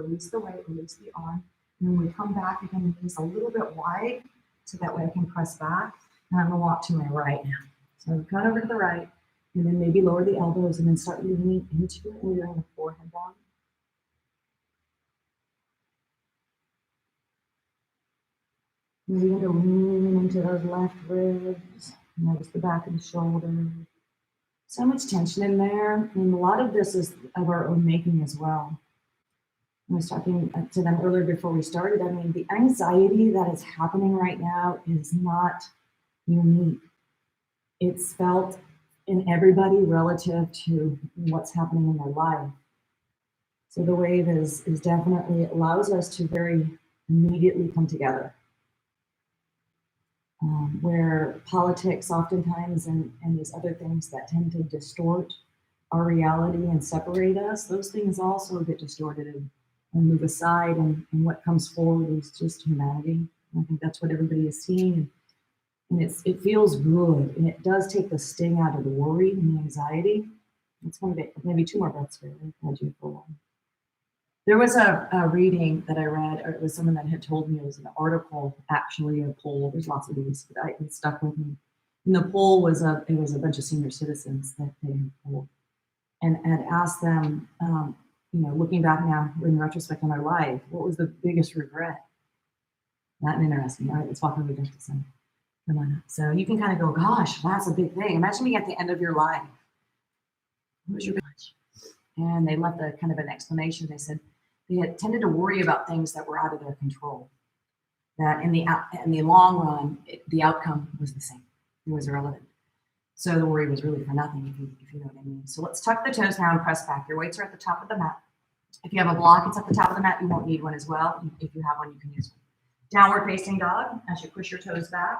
Release the weight, release the arm, and when we come back again, knees a little bit wide, so that way I can press back. And I'm gonna walk to my right now. So I'm cut over to the right, and then maybe lower the elbows and then start leaning into it and leaning the forehead down. Maybe you to lean into those left ribs. Notice the back of the shoulder. So much tension in there. And a lot of this is of our own making as well. I was talking to them earlier before we started. I mean, the anxiety that is happening right now is not unique. It's felt in everybody relative to what's happening in their life. So the wave is definitely allows us to very immediately come together. Where politics oftentimes and these other things that tend to distort our reality and separate us, those things also get distorted and move aside, and what comes forward is just humanity. I think that's what everybody is seeing, and it feels good, and it does take the sting out of the worry and the anxiety. It's going to be maybe 2 more breaths here. I've had you for a while. There was a reading that I read, or it was someone that had told me. It was an article, actually, a poll. There's lots of these, but it stuck with me. And the poll was a bunch of senior citizens that they had polled, and had asked them, looking back now in retrospect on their life, what was the biggest regret? Not interesting. All right, let's walk over to the center. Come on up. So you can kind of go, gosh, that's a big thing. Imagine being at the end of your life. What was your biggest? And they left a kind of an explanation. They said they had tended to worry about things that were out of their control. That in the long run, the outcome was the same. It was irrelevant. So the worry was really for nothing, if you know what I mean. So let's tuck the toes now and press back. Your weights are at the top of the mat. If you have a block, it's at the top of the mat. You won't need one as well. If you have one, you can use one. Downward facing dog, as you push your toes back,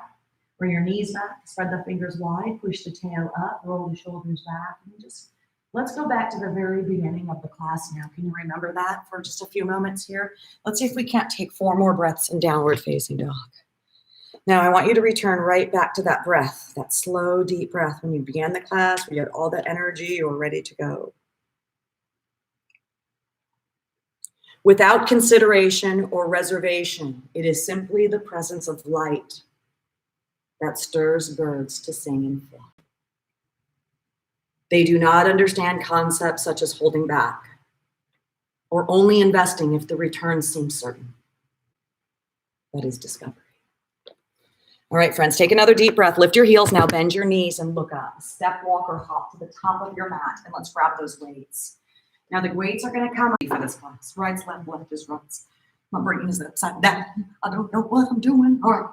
bring your knees back, spread the fingers wide, push the tail up, roll the shoulders back, and just let's go back to the very beginning of the class now. Can you remember that for just a few moments here? Let's see if we can't take 4 more breaths in downward facing dog. Now I want you to return right back to that breath, that slow, deep breath when you began the class, where you had all that energy, you were ready to go. Without consideration or reservation, it is simply the presence of light that stirs birds to sing and fly. They do not understand concepts such as holding back or only investing if the returns seem certain. That is discovery. All right, friends, take another deep breath. Lift your heels now, bend your knees and look up. Step, walk, or hop to the top of your mat, and let's grab those weights. Now the weights are gonna come up for this class. Right's left, left is right. My brain is upside down. I don't know what I'm doing. All right,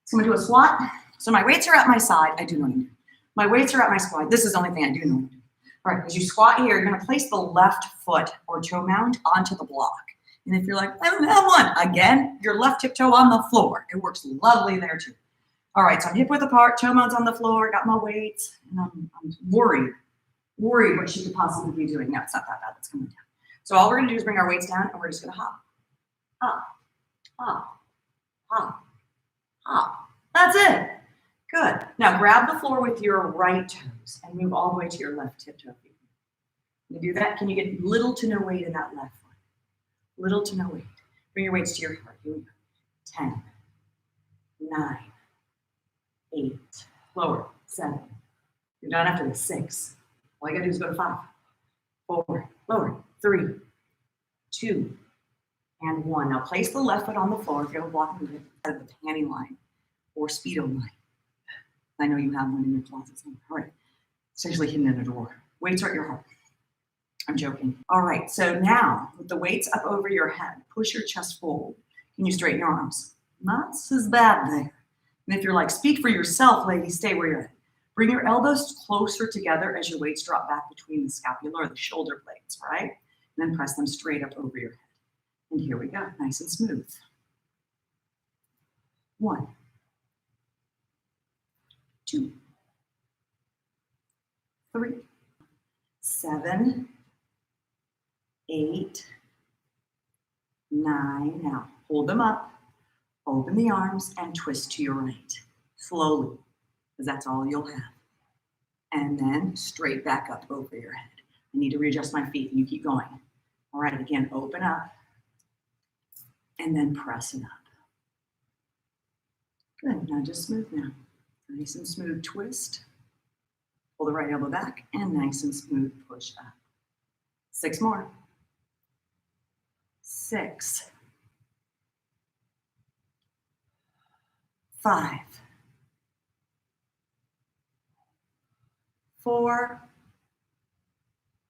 so I'm gonna do a squat. So my weights are at my side. I do know what I'm doing. My weights are at my side. This is the only thing I do know what I'm doing. All right, as you squat here, you're gonna place the left foot or toe mound onto the block. And if you're like, I don't have one, again, your left tiptoe on the floor. It works lovely there too. All right, so I'm hip width apart, toe mounds on the floor, got my weights, and I'm worried what she could possibly be doing. No, it's not that bad, it's coming down. So all we're gonna do is bring our weights down, and we're just gonna hop, hop, hop, hop, hop. That's it. Good. Now grab the floor with your right toes and move all the way to your left tiptoe. Can you do that? Can you get little to no weight in that left foot? Little to no weight. Bring your weights to your heart. Here we go. 10, 9, 8, lower, 7. You're done after this. 6. All you gotta do is go to 5, 4, lower, 3, 2, and 1. Now place the left foot on the floor if you have a block movement out of the panty line or speedo line. I know you have one in your closet somewhere. All right, it's usually hidden in a drawer. Weights are at your heart. I'm joking. All right, so now with the weights up over your head, push your chest forward. Can you straighten your arms? Not as bad there. And if you're like, speak for yourself, lady, stay where you're at. Bring your elbows closer together as your weights drop back between the scapula or the shoulder blades, all right? And then press them straight up over your head. And here we go, nice and smooth. 1, 2, 3, 7, 8, 9. Now hold them up, open the arms, and twist to your right. Slowly, because that's all you'll have. And then straight back up over your head. I need to readjust my feet, and you keep going. All right, again, open up, and then press it up. Good, now just smooth now. Nice and smooth twist. Pull the right elbow back, and nice and smooth push up. 6 more. 6. 5. 4.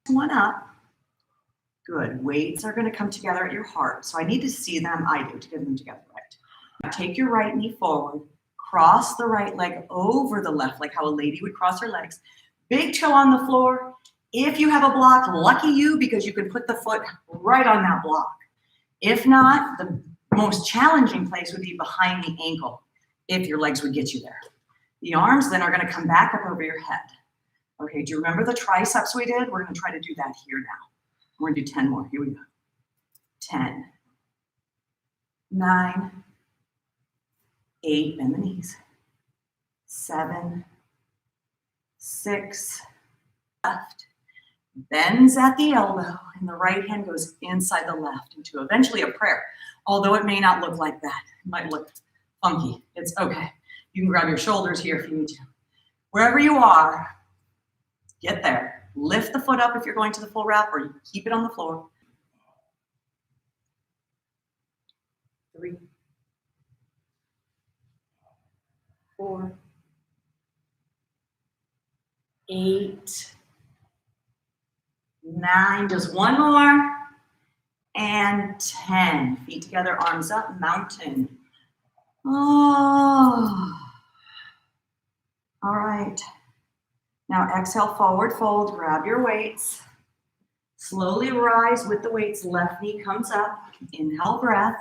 1 up. Good. Weights are going to come together at your heart. So I need to see them. I do to get them together right. Now take your right knee forward. Cross the right leg over the left, like how a lady would cross her legs. Big toe on the floor. If you have a block, lucky you, because you can put the foot right on that block. If not, the most challenging place would be behind the ankle, if your legs would get you there. The arms then are going to come back up over your head. Okay, do you remember the triceps we did? We're going to try to do that here now. We're going to do 10 more. Here we go. 10, 9, 8, bend the knees. 7, 6, left. Bends at the elbow, and the right hand goes inside the left into eventually a prayer. Although it may not look like that. It might look funky. It's okay. You can grab your shoulders here if you need to. Wherever you are, get there. Lift the foot up if you're going to the full wrap, or you keep it on the floor. 3, 4, 8, 9, just 1 more, and 10. Feet together, arms up, mountain. Oh. All right. Now exhale, forward fold, grab your weights. Slowly rise with the weights, left knee comes up. Inhale, breath.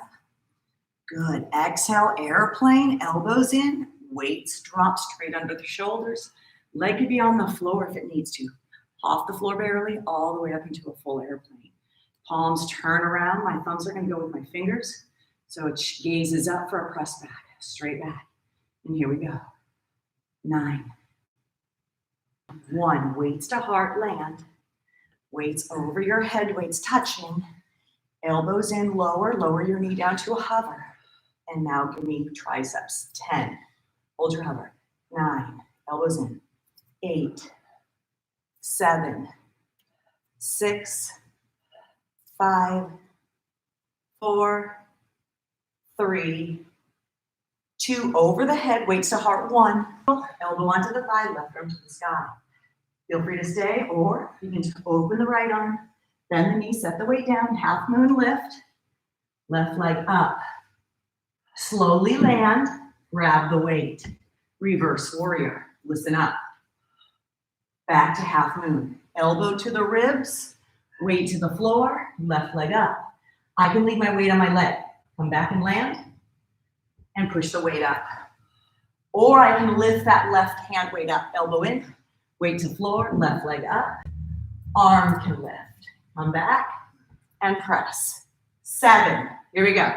Good. Exhale, airplane, elbows in, weights drop straight under the shoulders. Leg could be on the floor if it needs to. Off the floor barely, all the way up into a full airplane. Palms turn around. My thumbs are going to go with my fingers. So it gazes up for a press back, straight back. And here we go. 9. 1, weights to heart, land. Weights over your head, weights touching. Elbows in, lower your knee down to a hover. And now give me triceps. 10, hold your hover. 9, elbows in. 8, 7, 6, 5, 4, 3, 2, over the head, weights to heart. 1, elbow onto the thigh, left arm to the sky. Feel free to stay, or you can open the right arm, bend the knee, set the weight down, half moon lift, left leg up. Slowly land, grab the weight. Reverse warrior, listen up. Back to half moon. Elbow to the ribs, weight to the floor, left leg up. I can leave my weight on my leg. Come back and land, and push the weight up. Or I can lift that left hand weight up, elbow in, weight to floor, left leg up, arm can lift. Come back and press. 7, here we go.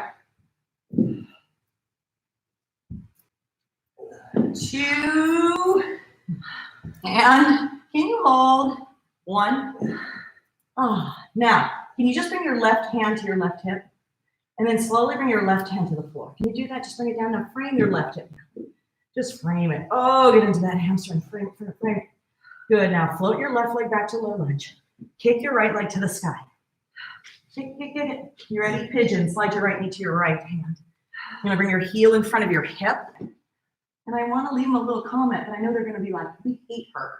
2, and can you hold? 1. Oh, now, can you just bring your left hand to your left hip? And then slowly bring your left hand to the floor. Can you do that? Just bring it down. Now frame your left hip. Just frame it. Oh, get into that hamstring. Frame it, frame it, frame it. Good. Now float your left leg back to low lunge. Kick your right leg to the sky. Kick, kick, kick it. You ready? Pigeon. Slide your right knee to your right hand. You're going to bring your heel in front of your hip. And I want to leave them a little comment, but I know they're going to be like, we hate her.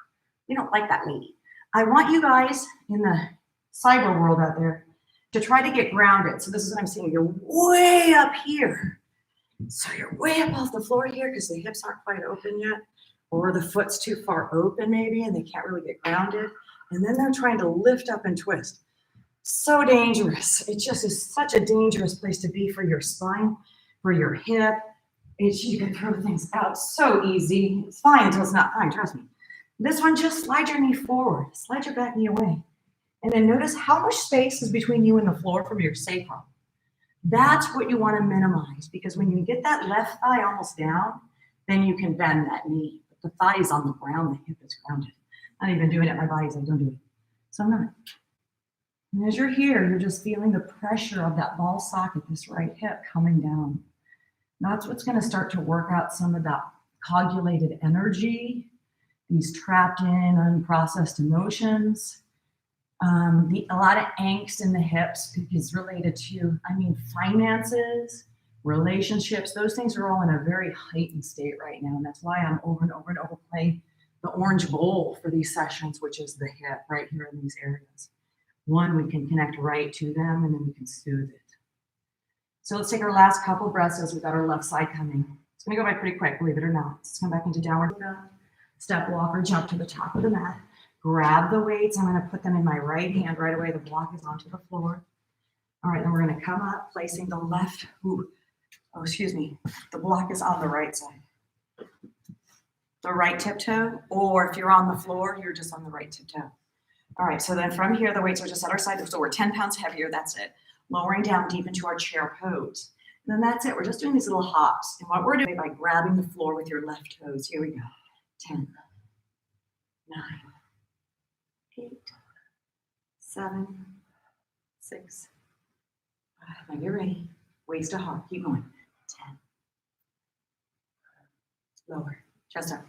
We don't like that lady. I want you guys in the cyber world out there to try to get grounded. So this is what I'm saying. You're way up here. So you're way up off the floor here because the hips aren't quite open yet, or the foot's too far open maybe and they can't really get grounded. And then they're trying to lift up and twist. So dangerous. It just is such a dangerous place to be for your spine, for your hip. You can throw things out so easy. It's fine until it's not fine, trust me. This one, just slide your knee forward. Slide your back knee away. And then notice how much space is between you and the floor from your sacrum. That's what you want to minimize, because when you get that left thigh almost down, then you can bend that knee. But the thigh is on the ground, the hip is grounded. I'm not even doing it, my body's like, don't do it. So I'm not. And as you're here, you're just feeling the pressure of that ball socket, this right hip coming down. That's what's going to start to work out some of that coagulated energy, these trapped in, unprocessed emotions. A lot of angst in the hips is related to, finances, relationships. Those things are all in a very heightened state right now. And that's why I'm over and over and over playing the orange bowl for these sessions, which is the hip right here in these areas. One, we can connect right to them, and then we can soothe it. So let's take our last couple breaths as we've got our left side coming. It's going to go by pretty quick, believe it or not. Let's come back into downward step walk or jump to the top of the mat. Grab the weights. I'm going to put them in my right hand right away. The block is onto the floor. All right, then we're going to come up, placing the left. The block is on the right side. The right tiptoe, or if you're on the floor, you're just on the right tiptoe. All right, so then from here, the weights are just at our side. So we're 10 pounds heavier, that's it. Lowering down deep into our chair pose. And then that's it. We're just doing these little hops. And what we're doing by grabbing the floor with your left toes. Here we go. 10, 9, 8, 7, 6, 5. Now you're ready. Waist to heart. Keep going. 10. Lower. Chest up.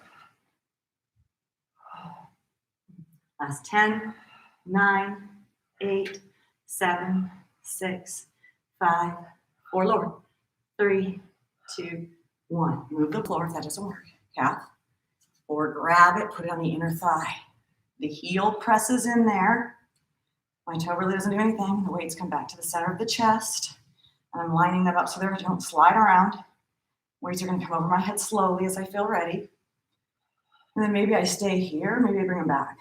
Last 10, 9, 8, 7, 6, 5, 4. Lower. 3, 2, 1. Move the floor if that doesn't work. Calf. Or grab it, put it on the inner thigh. The heel presses in there. My toe really doesn't do anything. The weights come back to the center of the chest. And I'm lining them up so they don't slide around. Weights are going to come over my head slowly as I feel ready. And then maybe I stay here, maybe I bring them back.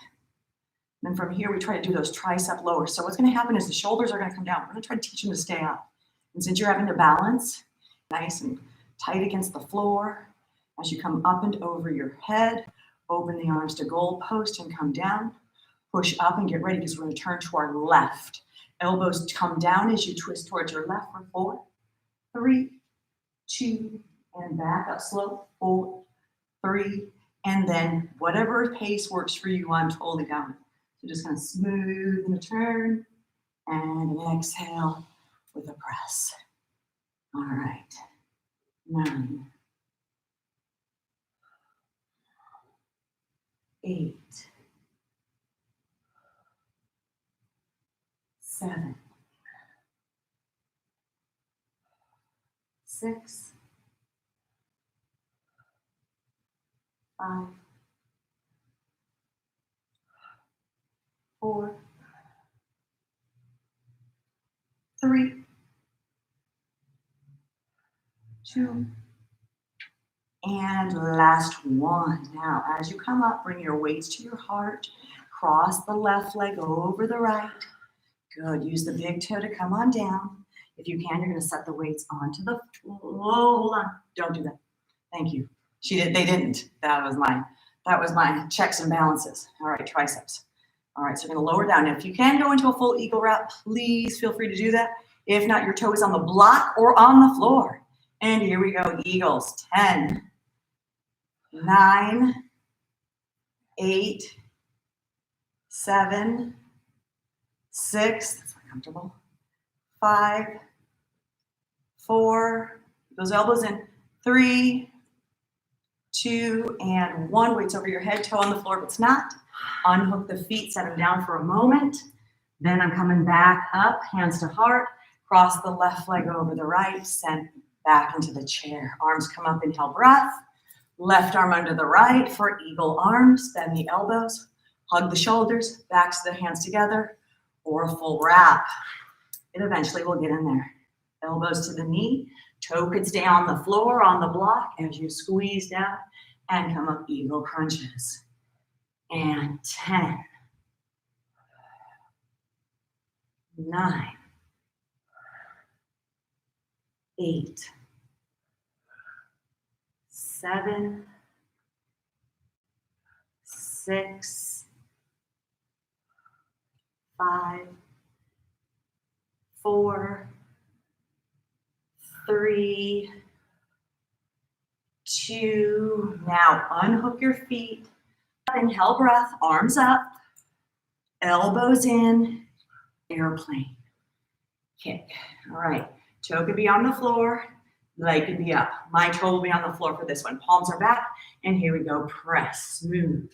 And then from here, we try to do those tricep lowers. So what's going to happen is the shoulders are going to come down. We're going to try to teach them to stay up. And since you're having to balance, nice and tight against the floor, as you come up and over your head, open the arms to goal post and come down. Push up and get ready because we're going to turn to our left. Elbows come down as you twist towards your left for 4, 3, 2, and back up slow. 4, 3, and then whatever pace works for you, I'm totally down. So just kind of smooth in the turn and an exhale with a press. All right. 9, 8, 7, 6, 5, 4, 3, 2, and last one. Now, as you come up, bring your weights to your heart. Cross the left leg over the right. Good. Use the big toe to come on down. If you can, you're going to set the weights onto the floor. Hold on. Don't do that. Thank you. They didn't. That was my checks and balances. All right, triceps. All right, so we're going to lower down. Now, if you can go into a full eagle wrap, please feel free to do that. If not, your toe is on the block or on the floor. And here we go, eagles. 10, 9, 8, 7, 6, that's uncomfortable, 5, 4, those elbows in, 3, 2, and 1. Weights over your head, toe on the floor if it's not. Unhook the feet, set them down for a moment. Then I'm coming back up, hands to heart. Cross the left leg over the right, send back into the chair. Arms come up, inhale, breath. Left arm under the right for eagle arms. Bend the elbows, hug the shoulders, backs of the hands together, or a full wrap. It eventually will get in there. Elbows to the knee, toe could stay on the floor, on the block as you squeeze down and come up eagle crunches. And 10, 9, 8, 7, 6, 5, 4, 3, 2. Now unhook your feet. Inhale breath, arms up, elbows in, airplane. Kick. All right. Toe could be on the floor, leg could be up. My toe will be on the floor for this one. Palms are back, and here we go. Press, smooth.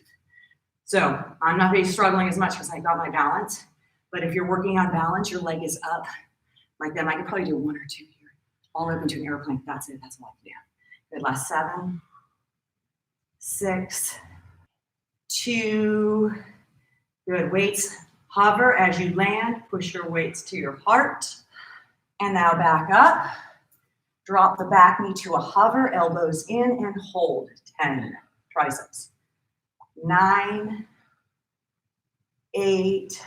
So I'm not really struggling as much because I got my balance. But if you're working on balance, your leg is up like that. I could probably do 1 or 2 here. All up into an airplane. That's it. That's all I can do. Good. Last 7, 6, 2. Good. Weights hover as you land. Push your weights to your heart. And now back up. Drop the back knee to a hover. Elbows in and hold. 10 triceps. 9, 8,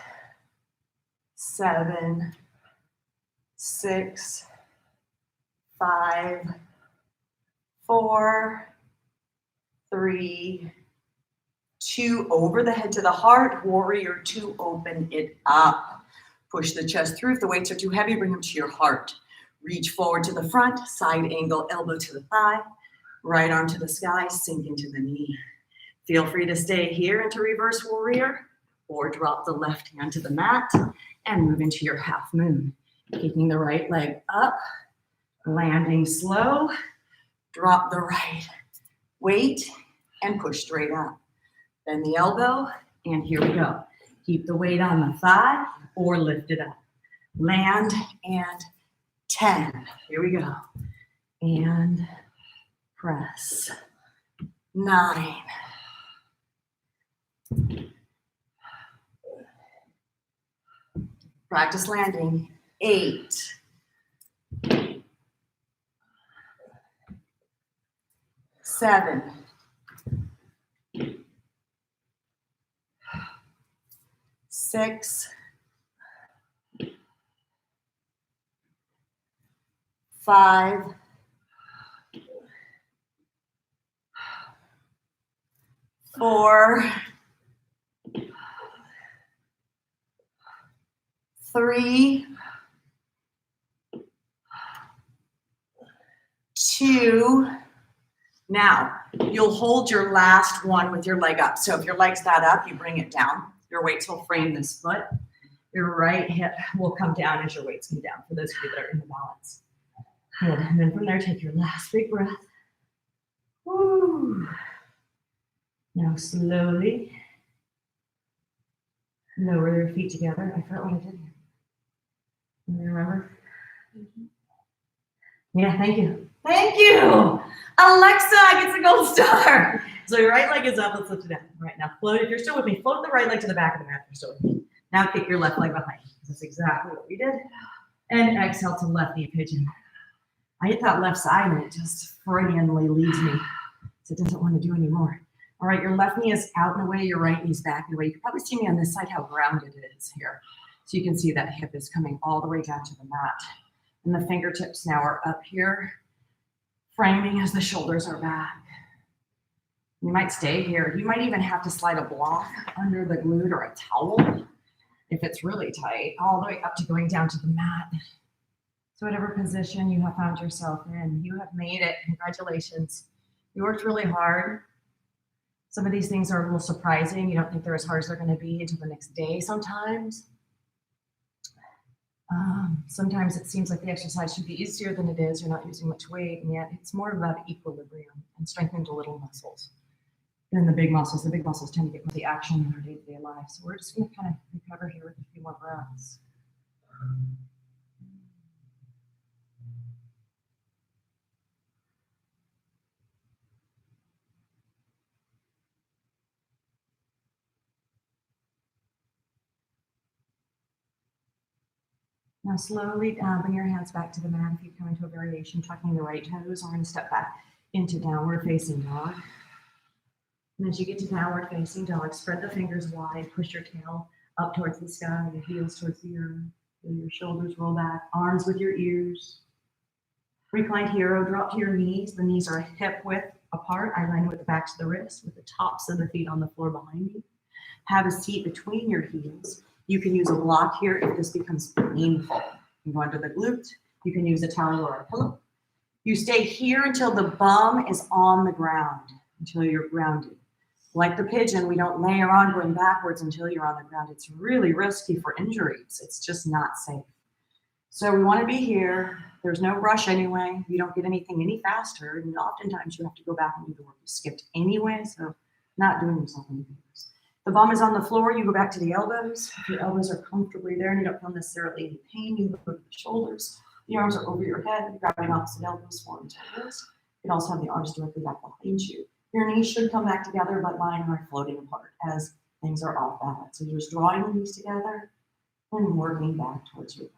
7, 6, 5, 4, 3, 2. Over the head to the heart. Warrior 2. Open it up. Push the chest through. If the weights are too heavy, bring them to your heart. Reach forward to the front. Side angle, elbow to the thigh. Right arm to the sky. Sink into the knee. Feel free to stay here into reverse warrior or drop the left hand to the mat and move into your half moon. Keeping the right leg up, landing slow, drop the right weight and push straight up. Bend the elbow and here we go. Keep the weight on the thigh or lift it up. Land and 10. Here we go. And press. 9. Practice landing. 8. 7. 6. 5. 4. 3, 2. Now, you'll hold your last one with your leg up. So if your leg's that up, you bring it down. Your weights will frame this foot. Your right hip will come down as your weights come down, for those of you that are in the balance. Good. And then from there, take your last big breath. Woo. Now slowly lower your feet together. I forgot what I did here. You remember? Yeah, thank you. Thank you. Alexa gets a gold star. So your right leg is up. Let's lift it down. Right now, float. If you're still with me, float the right leg to the back of the mat. If you're still with me. Now kick your left leg behind. That's exactly what we did. And exhale to left knee pigeon. I hit that left side and it just Freudianly leads me. So it doesn't want to do anymore. All right, your left knee is out and away. Your right knee's back and away. You can probably see me on this side how grounded it is here. So you can see that hip is coming all the way down to the mat. And the fingertips now are up here, framing as the shoulders are back. You might stay here. You might even have to slide a block under the glute or a towel if it's really tight, all the way up to going down to the mat. So whatever position you have found yourself in, you have made it. Congratulations. You worked really hard. Some of these things are a little surprising. You don't think they're as hard as they're going to be until the next day sometimes. Sometimes it seems like the exercise should be easier than it is. You're not using much weight, and yet it's more about equilibrium and strengthening the little muscles than the big muscles. The big muscles tend to get with the action in our day-to-day life. So we're just going to kind of recover here with a few more breaths. Now slowly bring your hands back to the mat. If you come into a variation, tucking the right toes, we're going to step back into downward facing dog. And as you get to downward facing dog, spread the fingers wide, push your tail up towards the sky, your heels towards the earth, your shoulders roll back, arms with your ears. Reclined hero, drop to your knees. The knees are hip width apart. I line with the backs of the wrists, with the tops of the feet on the floor behind you. Have a seat between your heels. You can use a block here if this becomes painful. You can go under the glute. You can use a towel or a pillow. You stay here until the bum is on the ground, until you're grounded. Like the pigeon, we don't layer on going backwards until you're on the ground. It's really risky for injuries. It's just not safe. So we want to be here. There's no rush anyway. You don't get anything any faster. And oftentimes you have to go back and do the work you skipped anyway. So not doing yourself any favors. The bum is on the floor. You go back to the elbows. If your elbows are comfortably there and you don't feel necessarily any pain, you go to the shoulders. The arms are over your head, grabbing opposite elbows, form toes. You can also have the arms directly back behind you. Your knees should come back together, but mine are floating apart as things are off balance. So you're just drawing the knees together and working back towards your back.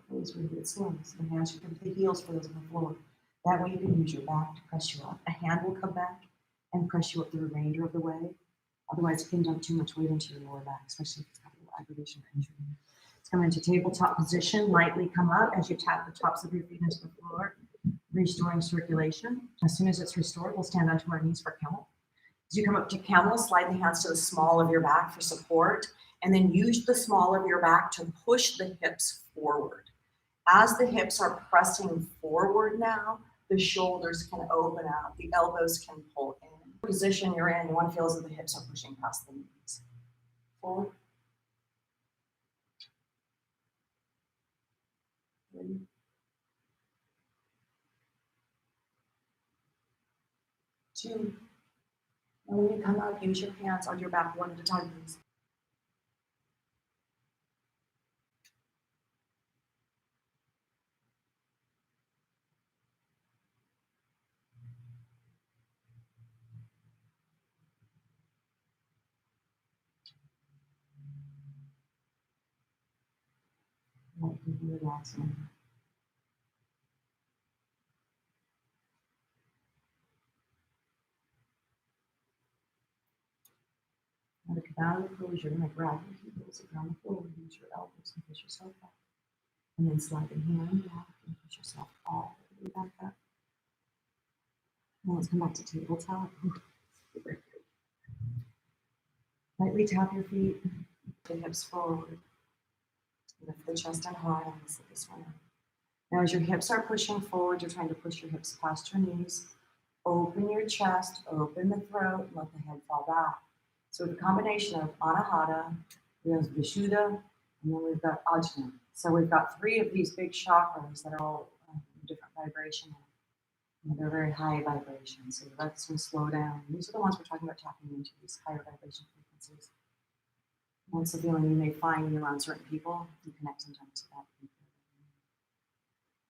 Please read it slow. So the hands should come to the heels for those on the floor. That way you can use your back to press you up. A hand will come back and press you up the remainder of the way. Otherwise, it can dump too much weight into your lower back, especially if it's got a little aggravation or injury. Let's come into tabletop position. Lightly come up as you tap the tops of your feet into the floor, restoring circulation. As soon as it's restored, we'll stand onto our knees for camel. As you come up to camel, slide the hands to the small of your back for support, and then use the small of your back to push the hips forward. As the hips are pressing forward now, the shoulders can open out, the elbows can pull in. The position you're in, one feels that the hips are pushing past the knees. Forward. 3. 2. And when you come out, use your hands on your back one at a time, please. Relaxing. Now to come out of the pose, you're going to grab your heels around the floor, use your elbows and push yourself back. And then slide the hand back and push yourself all the way back up. Now let's come back to tabletop. Lightly tap your feet, the hips forward. Lift the chest and heart and sit this one out. Now as your hips are pushing forward, you're trying to push your hips past your knees. Open your chest, open the throat, let the head fall back. So with a combination of Anahata, we have Vishuddha, and then we've got Ajna. So we've got 3 of these big chakras that are all different vibration. They're very high vibration, so let this one slow down. These are the ones we're talking about tapping into, these higher vibration frequencies. Once a feeling you may find when you're around certain people, you connect sometimes to that.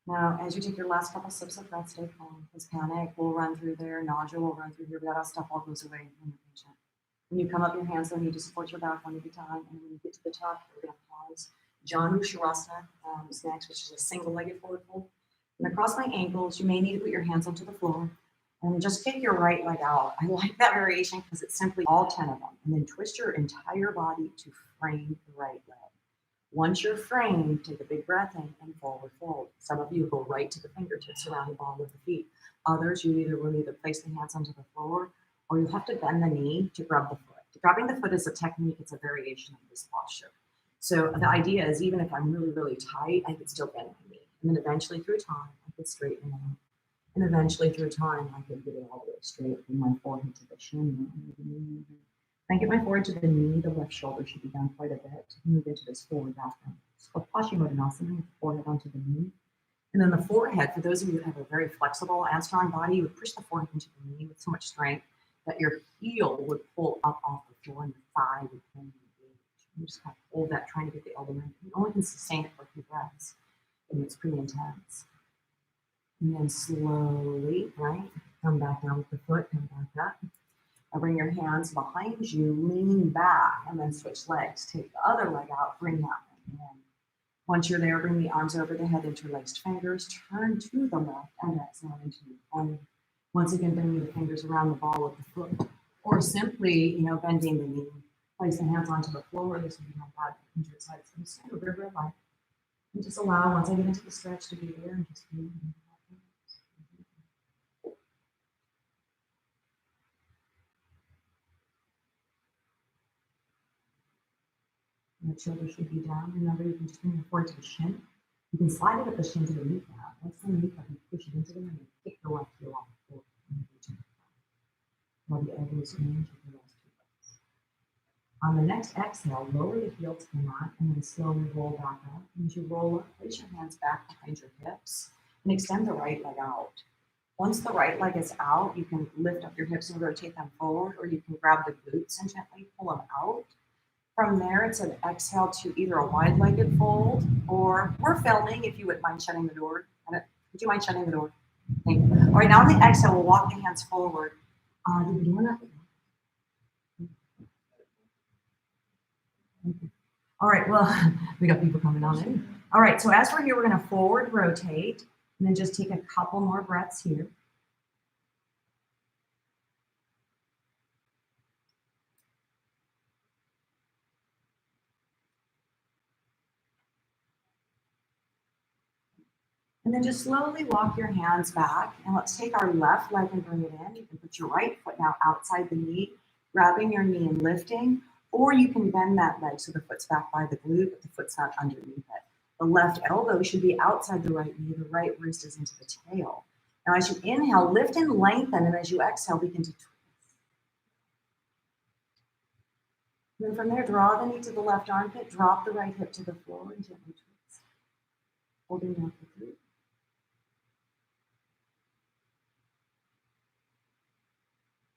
Now, as you take your last couple sips of breath, stay calm. This panic will run through there, nausea will run through here, but that stuff all goes away when you're patient. When you come up, your hands don't need to support your back one at a time, and when you get to the top, we're going to pause. Janu Shavasana is next, which is a single-legged forward fold. And across my ankles, you may need to put your hands onto the floor and just kick your right leg out. I like that variation because it's simply all 10 of them. And then twist your entire body to frame the right leg. Once you're framed, take a big breath in and forward fold. Some of you go right to the fingertips around the ball of the feet. Others, you will either place the hands onto the floor or you'll have to bend the knee to grab the foot. Grabbing the foot is a technique, it's a variation of this posture. So the idea is even if I'm really, really tight, I could still bend my knee. And then eventually through time, I could straighten it out. And eventually through time, I could get it all the way straight from my forehead to the shin. When I get my forehead to the knee, the left shoulder should be down quite a bit to move into this forward asana. So Paschimottanasana, forehead onto the knee. And then the forehead, for those of you that have a very flexible and strong body, you would push the forehead into the knee with so much strength that your heel would pull up off the floor and your thigh would pull in the edge. You just kind of hold that, trying to get the elbow in. You only can sustain it for a few breaths, and it's pretty intense. And then slowly, right, come back down with the foot, come back up. Now bring your hands behind you, lean back, and then switch legs. Take the other leg out, bring that one in. Once you're there, bring the arms over the head, interlaced fingers, turn to the left, and exhale into the corner. Once again, bring the fingers around the ball of the foot, Or simply, bending the knee. Place the hands onto the floor. This would be my bad injured side. So I'm just going to river life. And just allow, once I get into the stretch, to be there and just be. And the shoulder should be down. Remember, you can just bring your forehead to the shin. You can slide it at the shin to the kneecap. Once the kneecap, you push it into the knee and kick the left heel off the floor. While the elbows hinge with the last two legs. On the next exhale, lower the heel to the mat and then slowly roll back up. And as you roll up, place your hands back behind your hips and extend the right leg out. Once the right leg is out, you can lift up your hips and rotate them forward, or you can grab the glutes and gently pull them out. From there, it's an exhale to either a wide-legged fold, or we're filming if you wouldn't mind shutting the door. Would you mind shutting the door? Thank you. All right, now on the exhale, we'll walk the hands forward. Did we do enough? All right, well, we got people coming on in. All right, so as we're here, we're going to forward rotate and then just take a couple more breaths here. And then just slowly walk your hands back. And let's take our left leg and bring it in. You can put your right foot now outside the knee, grabbing your knee and lifting, or you can bend that leg so the foot's back by the glute, but the foot's not underneath it. The left elbow should be outside the right knee. The right wrist is into the tail. Now, as you inhale, lift and lengthen, and as you exhale, begin to twist. And then from there, draw the knee to the left armpit, drop the right hip to the floor, and gently twist. Holding out the glute.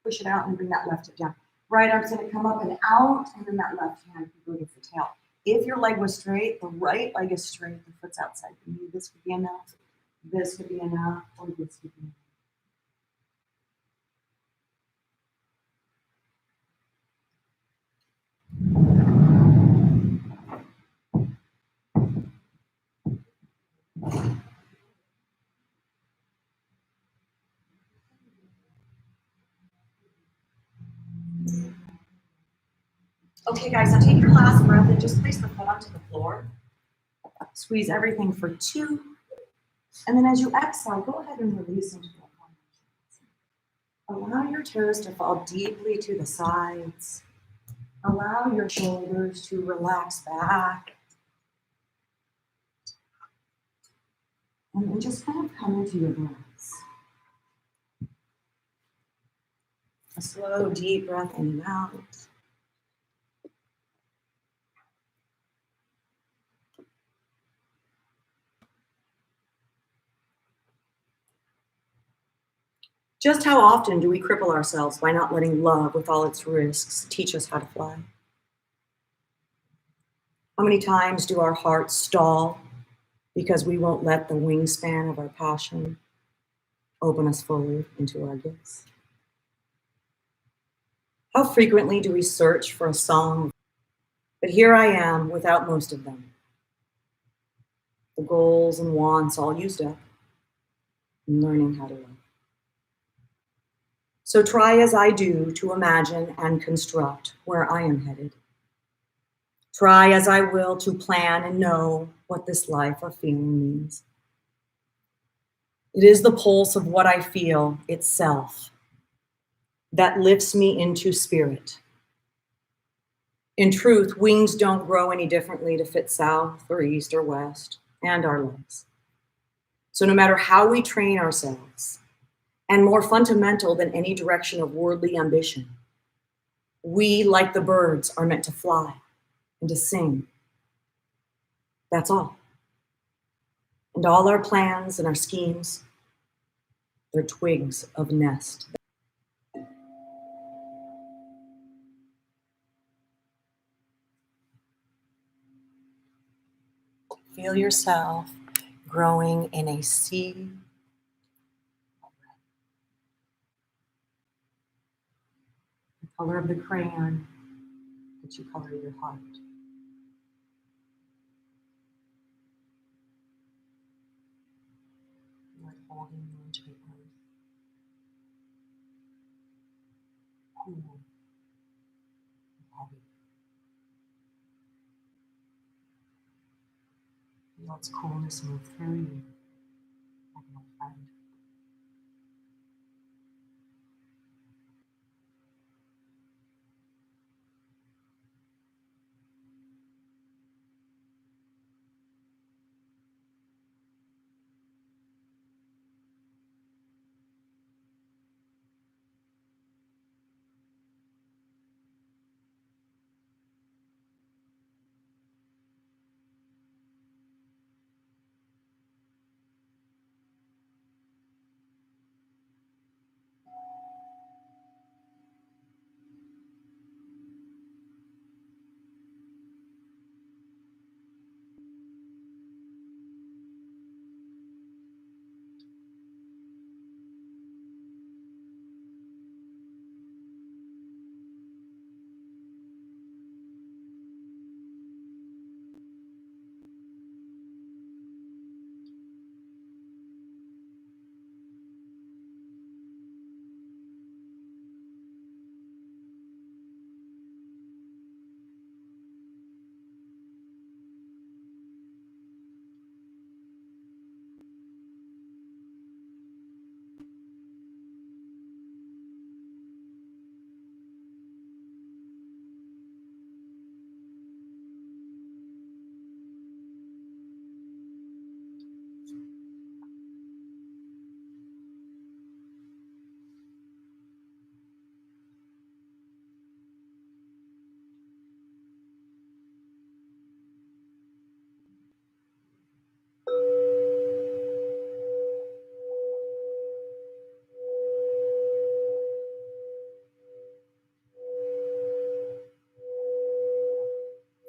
Push it out and bring that left hip down. Right arm's going to come up and out, and then that left hand can go against the tail. If your leg was straight, the right leg is straight, the foot's outside the knee. This would be enough. This would be enough, or this would be enough. Okay, guys, now take your last breath and just place the foot onto the floor. Squeeze everything for 2. And then as you exhale, go ahead and release into the formation. Allow your toes to fall deeply to the sides. Allow your shoulders to relax back. And then just kind of come into your breaths. A slow, deep breath in and out. Just how often do we cripple ourselves by not letting love, with all its risks, teach us how to fly? How many times do our hearts stall because we won't let the wingspan of our passion open us fully into our gifts? How frequently do we search for a song? But here I am without most of them. The goals and wants all used up. I'm learning how to love. So try as I do to imagine and construct where I am headed. Try as I will to plan and know what this life of feeling means. It is the pulse of what I feel itself that lifts me into spirit. In truth, wings don't grow any differently to fit south or east or west, and our legs. So no matter how we train ourselves, and more fundamental than any direction of worldly ambition, we, like the birds, are meant to fly and to sing. That's all. And all our plans and our schemes, they're twigs of nest. Feel yourself growing in a sea. The color of the crayon that you color your heart. You're holding on to the earth. cool, heavy. Feel its coolness move through you like an old friend.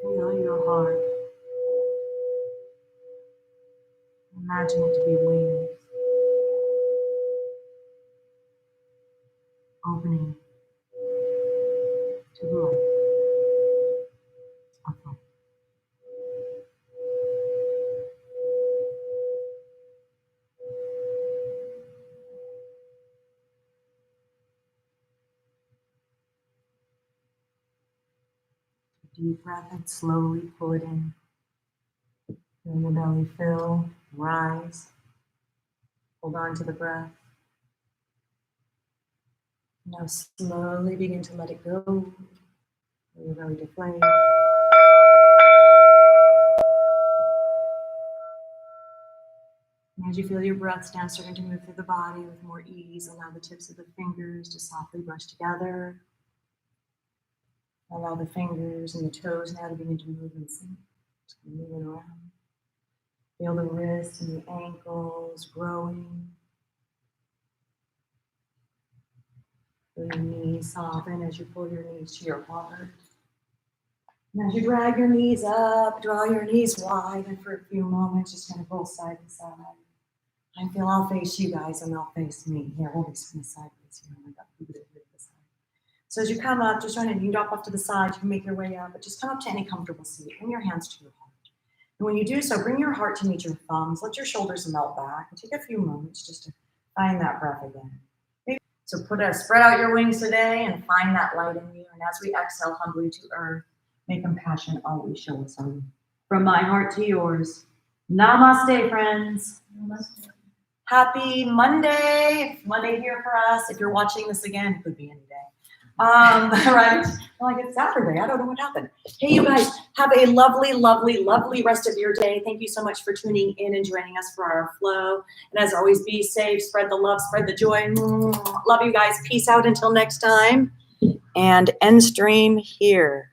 Feel your heart. Imagine it to be wings, opening to the light. Okay. Deep breath and slowly pull it in. Feel your belly fill, rise. Hold on to the breath. Now slowly begin to let it go. Feel your belly deflate. And as you feel your breath now starting to move through the body with more ease, allow the tips of the fingers to softly brush together. Allow the fingers and the toes now to begin to move and sync. Just moving around. Feel the wrists and the ankles growing. Feel your knees soften as you pull your knees to your heart. And as you drag your knees up, draw your knees wide, and for a few moments, just kind of roll side to side. I feel I'll face you guys and they'll face me. Here, we'll be kind of sideways here. Oh my God, look at it, look at this side. So as you come up, just trying to, you drop off to the side, you can make your way up, but just come up to any comfortable seat. Bring your hands to your heart. And when you do so, bring your heart to meet your thumbs. Let your shoulders melt back. And take a few moments just to find that breath again. So spread out your wings today and find that light in you. And as we exhale humbly to earth, may compassion always show us on. From my heart to yours. Namaste, friends. Namaste. Happy Monday. Monday here for us. If you're watching this again, it could be any day. Right? Like it's Saturday. I don't know what happened. Hey, you guys, have a lovely, lovely, lovely rest of your day. Thank you so much for tuning in and joining us for our flow. And as always, be safe, spread the love, spread the joy. Love you guys. Peace out until next time. And end stream here.